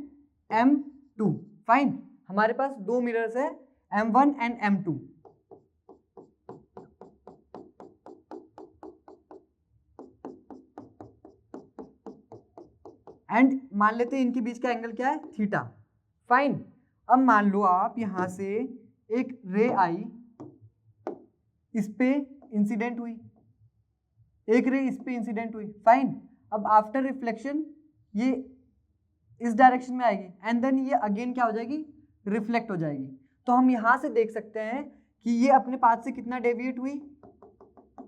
M2, फाइन। हमारे पास दो मिरर्स हैं M1 एंड M2, एंड मान लेते हैं इनके बीच का एंगल क्या है, थीटा, फाइन। अब मान लो आप यहां से एक रे आई, इस पे इंसिडेंट हुई, एक रे इस पे इंसिडेंट हुई, फाइन। अब आफ्टर रिफ्लेक्शन ये इस डायरेक्शन में आएगी एंड देन ये अगेन क्या हो जाएगी, रिफ्लेक्ट हो जाएगी। तो हम यहां से देख सकते हैं कि ये अपने पाथ से कितना डेविएट हुई,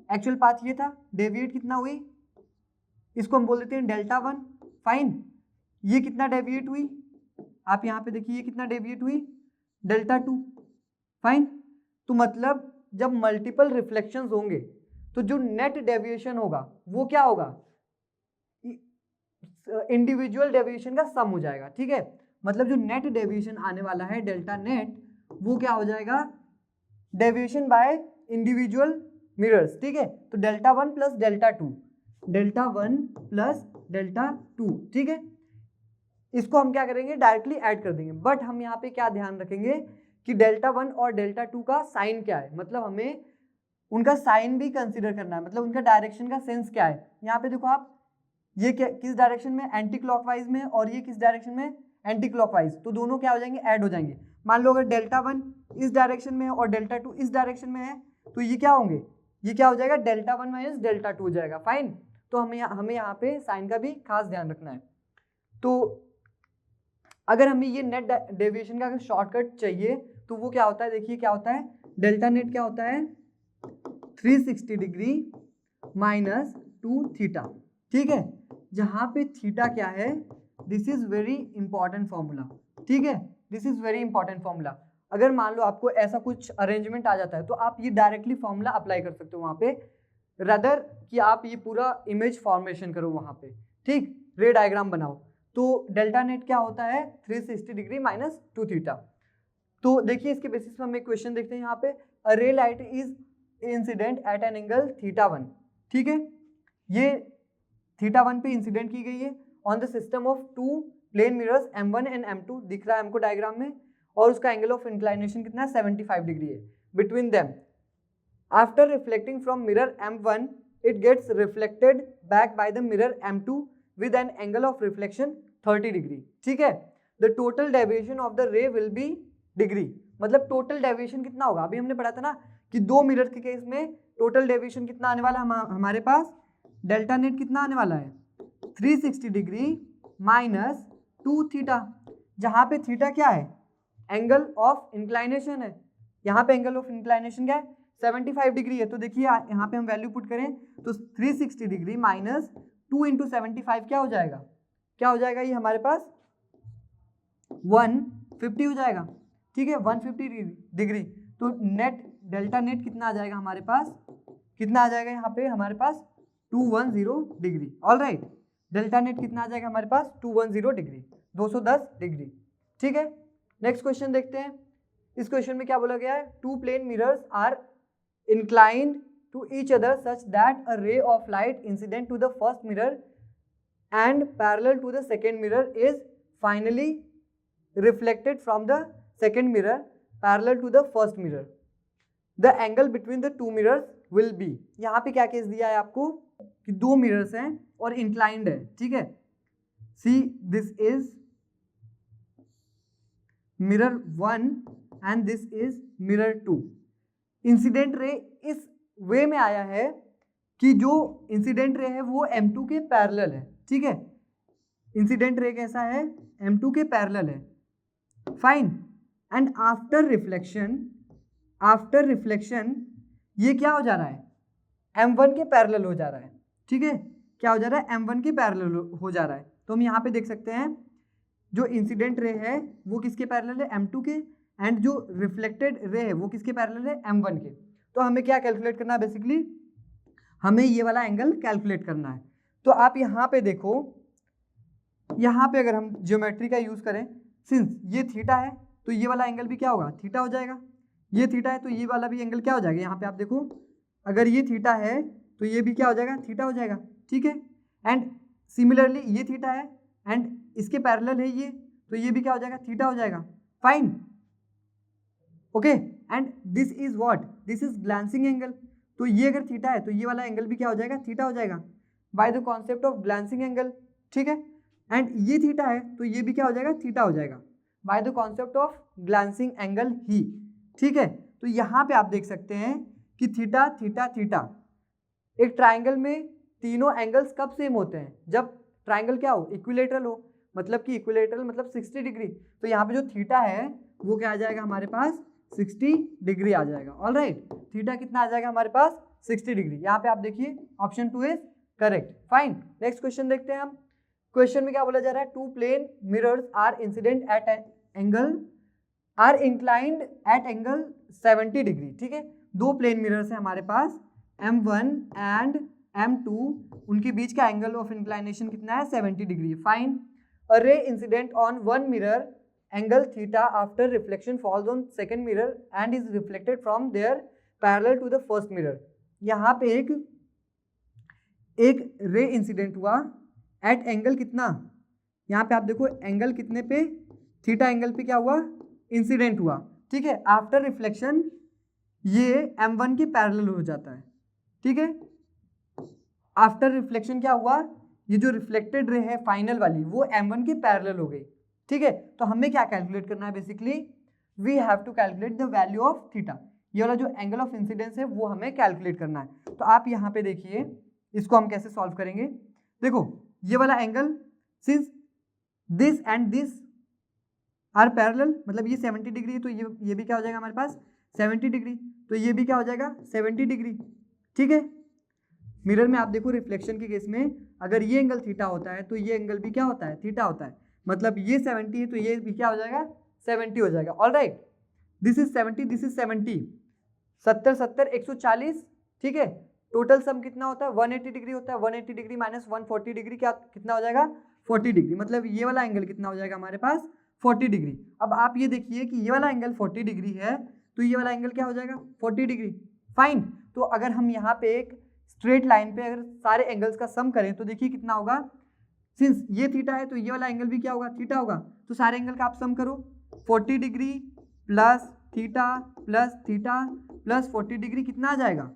एक्चुअल पाथ ये था, डेविएट कितना हुई, इसको हम बोल देते हैं डेल्टा 1, फाइन। ये कितना डेविएट हुई, आप यहाँ पे देखिए ये कितना डेविएट हुई, डेल्टा 2, फाइन। तो मतलब जब मल्टीपल रिफ्लेक्शंस होंगे तो जो नेट डेविएशन होगा वो क्या होगा, इंडिविजुअल डेविएशन का सम हो जाएगा, ठीक है। मतलब जो नेट डेविएशन आने वाला है डेल्टा नेट, वो क्या हो जाएगा, डेविएशन बाय इंडिविजुअल मिरर्स, ठीक है। तो delta 1 plus delta 2, delta 1 plus delta 2, ठीक है। इसको हम क्या करेंगे, डायरेक्टली ऐड कर देंगे, बट हम यहाँ पे क्या ध्यान रखेंगे कि डेल्टा 1 और डेल्टा 2 का साइन क्या है, मतलब हमें उनका साइन भी कंसीडर करना है, मतलब उनका डायरेक्शन का सेंस क्या है। यहाँ पे देखो आप, ये क्या किस डायरेक्शन में, एंटी क्लॉकवाइज में, और ये किस डायरेक्शन में, एंटी क्लॉकवाइज, तो दोनों क्या हो जाएंगे, ऐड हो जाएंगे। मान लो अगर डेल्टा 1 इस डायरेक्शन में है और डेल्टा 2 इस डायरेक्शन में है, तो ये क्या होंगे, ये क्या हो जाएगा, डेल्टा 1 माइनस डेल्टा 2 हो जाएगा, फाइन। तो हमें यहाँ पे साइन का भी खास ध्यान रखना है। तो अगर हमें ये नेट डेविएशन का शॉर्टकट चाहिए तो वो क्या होता है, देखिए क्या होता है, डेल्टा नेट क्या होता है, 360 डिग्री माइनस 2 थीटा, ठीक है। जहां पे थीटा क्या है, this is very important formula, ठीक है, this is very important formula. अगर मान लो आपको ऐसा कुछ अरेंजमेंट आ जाता है तो आप ये डायरेक्टली फॉर्मूला अप्लाई कर सकते हो वहां पे, रदर कि आप ये पूरा इमेज फॉर्मेशन करो वहां पे, ठीक, रे डायग्राम बनाओ। तो डेल्टा नेट क्या होता है, 360 डिग्री माइनस 2 थीटा। तो देखिए इसके बेसिस पे हम एक क्वेश्चन देखते हैं यहाँ पे, अ रे light is incident at an angle theta 1, ठीक है, ये थीटा 1 पे इंसिडेंट की गई है on the system of two plane mirrors M1 and M2, दिख रहा है हमको डायग्राम में, और उसका एंगल ऑफ इंक्लाइनेशन कितना है, 75 डिग्री है between them. After reflecting from mirror M1 it gets reflected back by the mirror M2 with an angle of reflection 30 degree, ठीक है। The total deviation of the ray will be degree, मतलब total deviation कितना होगा, अभी हमने पढ़ा था ना कि दो मिरर के केस में टोटल डेविएशन कितना आने वाला हमारे पास, डेल्टा नेट कितना आने वाला है 360 डिग्री माइनस 2 थीटा, जहां पे थीटा क्या है एंगल ऑफ इंक्लाइनेशन है, यहाँ पे एंगल ऑफ इंक्लाइनेशन क्या है 75 डिग्री है। तो देखिए यहाँ पे हम वैल्यू पुट करें तो 360 डिग्री माइनस 2 इंटू 75 क्या हो जाएगा, क्या हो जाएगा ये हमारे पास 150 हो जाएगा, ठीक है 150 डिग्री। तो नेट डेल्टा नेट कितना आ जाएगा हमारे पास, कितना आ जाएगा यहाँ पे हमारे पास 210 degree. All right, delta net कितना आ जाएगा हमारे पास 210 डिग्री, 210 डिग्री, ठीक है। नेक्स्ट क्वेश्चन देखते हैं। इस क्वेश्चन में क्या बोला गया है, two plane mirrors are inclined to each other such that a ray of light incident to the first mirror and parallel to the second mirror is finally reflected from the second mirror parallel to the first mirror. The angle between the two mirrors will be, यहाँ पे क्या case दिया है आपको कि दो mirrors हैं और इंक्लाइंड है, ठीक है। See this is mirror 1 and this is mirror 2. Incident ray इस वे में आया है कि जो इंसिडेंट रे है वो M2 के पैरेलल है, ठीक है। इंसिडेंट रे कैसा है M2 के पैरेलल है, फाइन। एंड आफ्टर रिफ्लेक्शन ये क्या हो जा रहा है M1 के पैरेलल हो जा रहा है, ठीक है। क्या हो जा रहा है M1 के पैरेलल हो जा रहा है। तो हम यहाँ पे देख सकते हैं जो इंसिडेंट रे है वो किसके पैरेलल है M2 के, एंड जो रिफ्लेक्टेड रे है वो किसके पैरेलल है M1 के। तो हमें क्या कैलकुलेट करना है, बेसिकली हमें ये वाला एंगल कैलकुलेट करना है। तो आप यहाँ पे देखो, यहाँ पे अगर हम ज्योमेट्री का यूज करें, सिंस ये थीटा है तो ये वाला एंगल भी क्या होगा थीटा हो जाएगा, ये थीटा है तो ये वाला भी एंगल क्या हो जाएगा, यहाँ पे आप देखो अगर ये थीटा है तो ये भी क्या हो जाएगा थीटा हो जाएगा, ठीक है। एंड सिमिलरली ये थीटा है एंड इसके पैरेलल है ये, तो ये भी क्या हो जाएगा थीटा हो जाएगा, fine, okay. And this is what, this is glancing angle. तो ये अगर थीटा है तो ये वाला एंगल भी क्या हो जाएगा थीटा हो जाएगा by the concept of glancing angle, ठीक है। एंड ये थीटा है तो ये भी क्या हो जाएगा थीटा हो जाएगा by the concept of glancing angle ही, ठीक है। तो यहाँ पे आप देख सकते हैं कि थीटा थीटा थीटा, एक ट्राइंगल में तीनों एंगल्स कब सेम होते हैं, जब ट्राइंगल क्या हो इक्विलेटरल हो, मतलब कि इक्विलेटरल मतलब 60 डिग्री। तो यहाँ पे जो थीटा है वो क्या आ जाएगा हमारे पास 60 डिग्री आ जाएगा। ऑल राइट, थीटा कितना आ जाएगा हमारे पास 60 डिग्री। यहाँ पे आप देखिए option 2 is correct, fine. Next question देखते हैं हम। क्वेश्चन में क्या बोला जा रहा है, two plane mirrors are incident at angle are inclined at angle 70 degree, ठीक है। दो प्लेन मिरर्स हैं हमारे पास M1 एंड M2, उनके बीच का एंगल ऑफ इंक्लाइनेशन कितना है 70 degree, fine. A ray incident on one mirror angle theta after reflection falls on second mirror and is reflected from there parallel to the first mirror. यहाँ पे एक ray incident हुआ eight angle कितना, यहाँ पे आप देखो एंगल कितने पे थीटा एंगल पे क्या हुआ इंसिडेंट हुआ, ठीक है। आफ्टर रिफ्लेक्शन ये M1 के पैरेलल हो जाता है, ठीक है। आफ्टर रिफ्लेक्शन क्या हुआ, ये जो रिफ्लेक्टेड रे है फाइनल वाली वो M1 के पैरेलल हो गई, ठीक है। तो हमें क्या कैलकुलेट करना है, basically we have to calculate the value of theta. ये वाला जो एंगल ऑफ इंसिडेंस है वो हमें कैलकुलेट करना है। तो आप यहाँ पे देखिए इसको हम कैसे सॉल्व करेंगे। देखो ये वाला angle since this and this are parallel, मतलब ये 70 डिग्री है तो ये भी क्या हो जाएगा हमारे पास 70 डिग्री, तो ये भी क्या हो जाएगा 70 डिग्री, ठीक है। मिरर में आप देखो रिफ्लेक्शन के केस में अगर ये एंगल थीटा होता है तो ये एंगल भी क्या होता है थीटा होता है, मतलब ये 70 है तो ये भी क्या हो जाएगा 70 हो जाएगा। All right, this is 70, this is 70, 70 70 140, ठीक है। टोटल सम कितना होता है 180 डिग्री होता है, 180 डिग्री माइनस 140 डिग्री क्या कितना हो जाएगा 40 डिग्री, मतलब ये वाला एंगल कितना हो जाएगा हमारे पास 40 डिग्री। अब आप ये देखिए कि ये वाला एंगल 40 डिग्री है तो ये वाला एंगल क्या हो जाएगा 40 डिग्री, फाइन। तो अगर हम यहाँ पे एक स्ट्रेट लाइन पे अगर सारे एंगल्स का सम करें तो देखिए कितना होगा, सिंस ये थीटा है तो ये वाला एंगल भी क्या होगा थीटा होगा, तो सारे एंगल का आप सम करो 40 degree plus theta plus 40 degree कितना आ जाएगा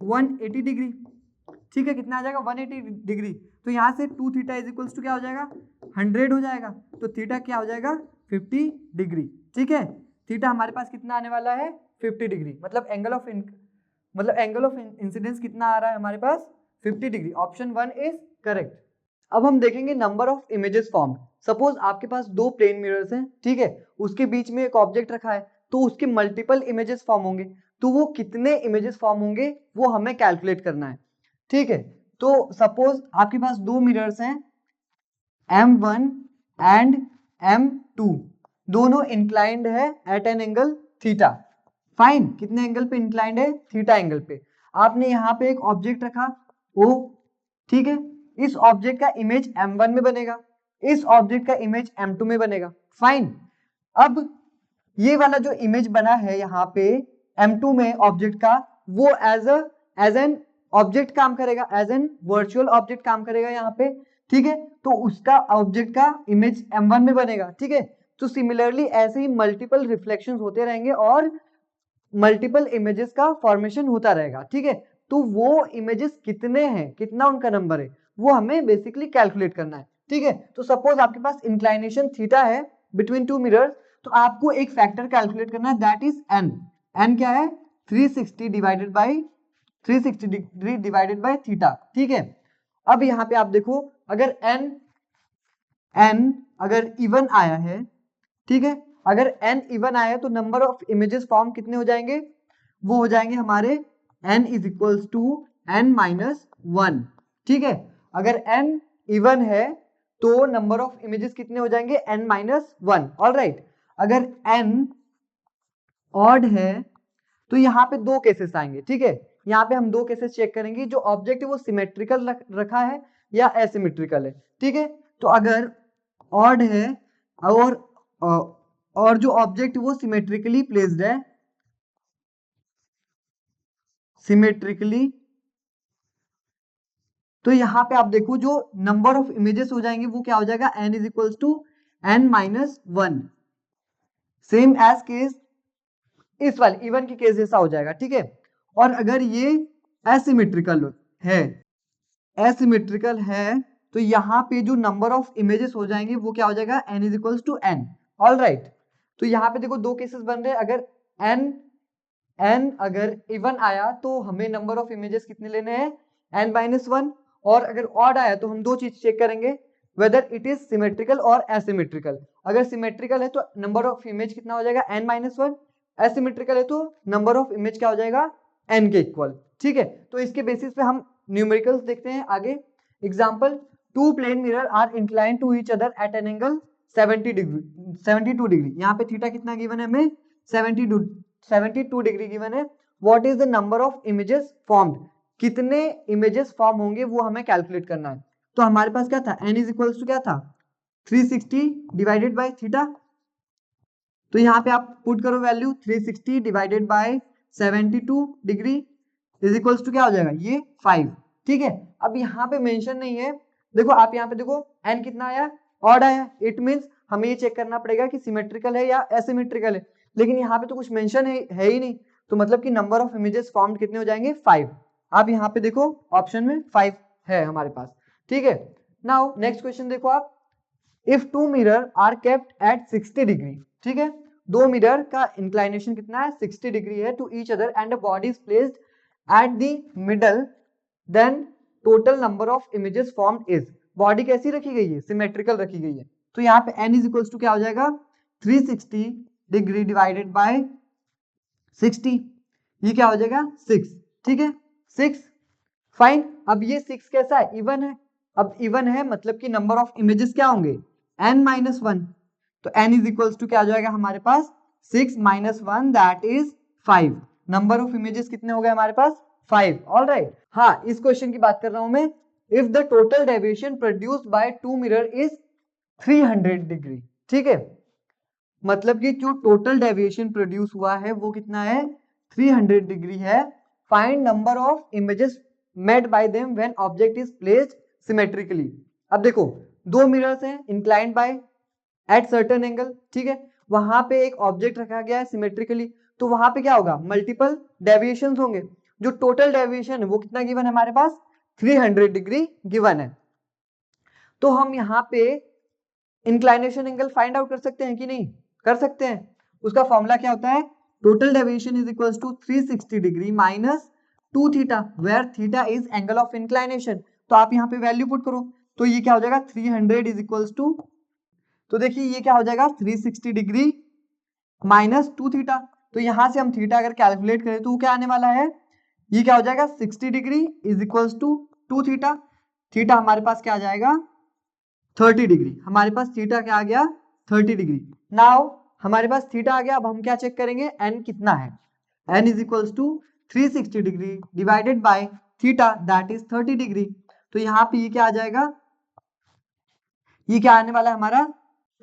180 डिग्री, ठीक है। कितना आ जाएगा 180 डिग्री। तो यहाँ से 2 थीटा इज इक्वल्स टू क्या हो जाएगा 100 हो जाएगा, तो थीटा क्या हो जाएगा 50 डिग्री, ठीक है। थीटा हमारे पास कितना आने वाला है 50 डिग्री, मतलब एंगल ऑफ इंसिडेंस कितना आ रहा है हमारे पास 50 डिग्री। Option 1 is correct. अब हम देखेंगे number of images form. Suppose आपके पास दो प्लेन मिरर्स हैं, ठीक है, उसके बीच में एक ऑब्जेक्ट रखा है, तो उसके मल्टीपल इमेजेस फॉर्म होंगे। तो वो कितने इमेजेस फॉर्म होंगे वो हमें कैलकुलेट करना है, ठीक है। तो सपोज आपके पास दो मिरर्स हैं M1 एंड M2, दोनों इंक्लाइंड है at an angle theta. Fine, कितने एंगल पे इंक्लाइंड है? थीटा एंगल पे। आपने यहाँ पे एक ऑब्जेक्ट रखा O, ठीक है, इस ऑब्जेक्ट का इमेज M1 में बनेगा, इस ऑब्जेक्ट का इमेज M2 में बनेगा। फाइन, अब ये वाला जो इमेज बना है यहाँ पे M2 में ऑब्जेक्ट का, वो एज एन ऑब्जेक्ट काम करेगा, एज एन वर्चुअल ऑब्जेक्ट काम करेगा यहाँ पे, ठीक है। तो उसका ऑब्जेक्ट का इमेज M1 में बनेगा, ठीक है। तो सिमिलरली ऐसे ही मल्टीपल रिफ्लेक्शंस होते रहेंगे और मल्टीपल इमेजेस का फॉर्मेशन होता रहेगा, ठीक है। तो वो इमेजेस कितने हैं, कितना उनका नंबर है, वो हमें बेसिकली कैलकुलेट करना है, ठीक है। तो सपोज आपके पास इंक्लाइनेशन थीटा है बिटवीन टू मिरर्स, तो आपको एक फैक्टर कैलकुलेट करना है, दैट इज एन। एन क्या है? 360 divided by 360 degree divided by theta, ठीक है। अब यहाँ पे आप देखो, अगर एन अगर इवन आया है, ठीक है, अगर n इवन आया है तो नंबर ऑफ इमेजेस फॉर्म कितने हो जाएंगे? वो हो जाएंगे हमारे n is equals to n minus 1, ठीक है। अगर n इवन है तो नंबर ऑफ इमेजेस कितने हो जाएंगे? n minus 1। ऑल राइट, अगर n ऑड है तो यहाँ पे दो केसेस आएंगे, ठीक है। यहाँ पे हम दो केसेस चेक करेंगे, जो ऑब्जेक्ट है वो सिमेट्रिकल रखा है या एसिमेट्रिकल है, ठीक है। तो अगर ऑड है और जो ऑब्जेक्ट वो सिमेट्रिकली प्लेस्ड है, सिमेट्रिकली, तो यहाँ पे आप देखो जो नंबर ऑफ इमेजेस हो जाएंगे वो क्या हो जाएगा? n is equals to n minus 1। Same as case इस वाले इवन की केस जैसा हो जाएगा, ठीक है। और अगर ये एसिमेट्रिकल है, एसिमेट्रिकल है, तो यहाँ पे जो नंबर ऑफ इमेजेस हो जाएंगे वो क्या हो जाएगा? n is equals to n। All right, तो यहाँ पे देखो दो केसेस बन रहे हैं। अगर n अगर इवन आया तो हमें नंबर ऑफ इमेजेस कितने लेने हैं? n minus 1। और अगर ऑड आया तो हम दो चीज चेक करेंगे, वेदर इट इज सिमेट्रिकल और एसिमेट्रिकल। अगर सिमेट्रिकल है तो नंबर ऑफ इमेज कितना हो जाएगा? n minus 1। एसिमेट्रिकल है तो नंबर ऑफ इमेज क्या हो जाएगा? n के इक्वल, ठीक है। तो इसके बेसिस पे हम न्यूमेरिकल्स देखते हैं आगे। Example, two plane mirror are incline to each other at an angle 72 degree. यहाँ पे थीटा कितना गिवन है हमें? 72 डिग्री गिवन है। What is the number of images formed? कितने इमेजेस फॉर्म होंगे वो हमें कैलकुलेट करना है। तो हमारे पास क्या था? n इज इक्वल्स टू क्या था? 360 डिवाइडेड बाय थीटा। तो यहाँ पे आप पुट करो value, 360 divided by 72 degree is equals to क्या हो जाएगा? ये 5, ठीक है। अब यहाँ पे मेंशन नहीं है, देखो आप यहाँ पे देखो n कितना आया? ऑड आया। इट मींस हमें ये चेक करना पड़ेगा कि सिमेट्रिकल है या एसिमेट्रिकल है, लेकिन यहाँ पे तो कुछ मेंशन है ही नहीं, तो मतलब कि नंबर ऑफ इमेजेस फॉर्म्ड कितने हो जाएंगे? 5। आप यहाँ पे देखो ऑप्शन में 5 है हमारे पास, ठीक है। नाउ नेक्स्ट क्वेश्चन देखो आप, if two mirror are kept at 60 degree, ठीक है, दो मिरर का इंक्लाइनेशन कितना है? 60 डिग्री है, to each other and a body is placed at the middle, then total number of images formed is. Body कैसी रखी गई है? सिमेट्रिकल रखी गई है। तो यहाँ पे n इज इक्वल्स टू क्या हो जाएगा? 360 डिग्री डिवाइडेड बाय 60, ये क्या हो जाएगा? 6, ठीक है, 6। फाइन, अब ये 6 कैसा है? इवन है। अब इवन है मतलब कि नंबर ऑफ इमेजेस क्या होंगे? n minus 1। तो n इज इक्वल्स टू क्या आ जाएगा हमारे पास? 6 minus 1 that is 5। Number of images कितने हो गए हमारे पास? 5। ऑल राइट, हाँ, इस क्वेश्चन की बात कर रहा हूं मैं। If the total deviation produced by two mirror is 300 degree, ठीक है, मतलब कि जो टोटल डेविएशन प्रोड्यूस हुआ है वो कितना है? 300 डिग्री है। Find number of images made by them when object is placed symmetrically. अब देखो दो मिरर्स हैं inclined by at certain angle, ठीक है, वहां पे एक ऑब्जेक्ट रखा गया है सिमेट्रिकली, तो वहां पे क्या होगा? मल्टीपल डेविएशंस होंगे। जो टोटल डेविएशन है वो कितना गिवन है हमारे पास? 300 डिग्री गिवन है। तो हम यहाँ पे इंक्लाइनेशन एंगल फाइंड आउट कर सकते हैं कि नहीं? कर सकते हैं। उसका फॉर्मूला क्या होता है? Total deviation is equals to 360 degree minus 2 theta where theta is angle of inclination. तो आप यहाँ पे वैल्यू पुट करो, तो ये क्या हो जाएगा 300 इज इक्वल्स टू, तो देखिए ये क्या हो जाएगा 360 डिग्री माइनस 2 थीटा। तो यहाँ से हम थीटा अगर कैलकुलेट करें तो क्या आने वाला है, ये क्या हो जाएगा 60 degree is equals to 2 theta. Theta हमारे पास क्या आ जाएगा 30 डिग्री, हमारे पास थीटा क्या आ गया 30 डिग्री। नाउ हमारे पास थीटा आ गया, अब हम क्या चेक करेंगे एन कितना है, n is equals to 360 degree divided by theta that is 30 degree. तो यहाँ पे ये क्या आ जाएगा, ये क्या आने वाला है हमारा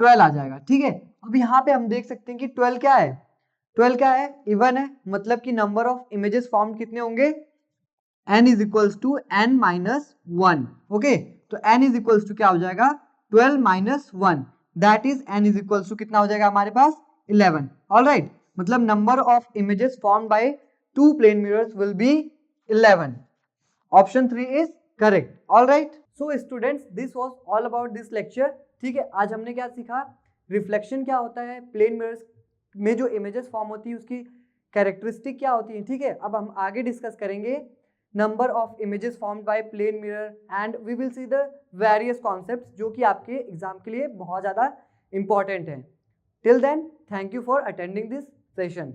12 आ जाएगा। ठीक है, अब यहाँ पे हम देख सकते हैं कि 12 क्या है, 12 क्या है इवन है, मतलब कि नंबर ऑफ इमेजेस फॉर्म कितने होंगे n is equals to n minus 1। Okay, तो n इज इक्वल्स टू क्या हो जाएगा 12 minus 1 that is n is equals to कितना हो जाएगा हमारे पास 11। ऑलराइट, मतलब number of images form by two plane mirrors will be 11। Option 3 is correct. Alright, so students this was all about this lecture. ठीक है, आज हमने क्या सीखा, रिफ्लेक्शन क्या होता है, प्लेन मिरर्स में जो इमेजेस फॉर्म होती है उसकी कैरेक्टरिस्टिक क्या होती है। ठीक है, अब हम आगे डिस्कस करेंगे number of images formed by plane mirror and we will see the various concepts जो कि आपके एग्जाम के लिए बहुत ज़्यादा इंपॉर्टेंट हैं। Till then thank you for attending this session.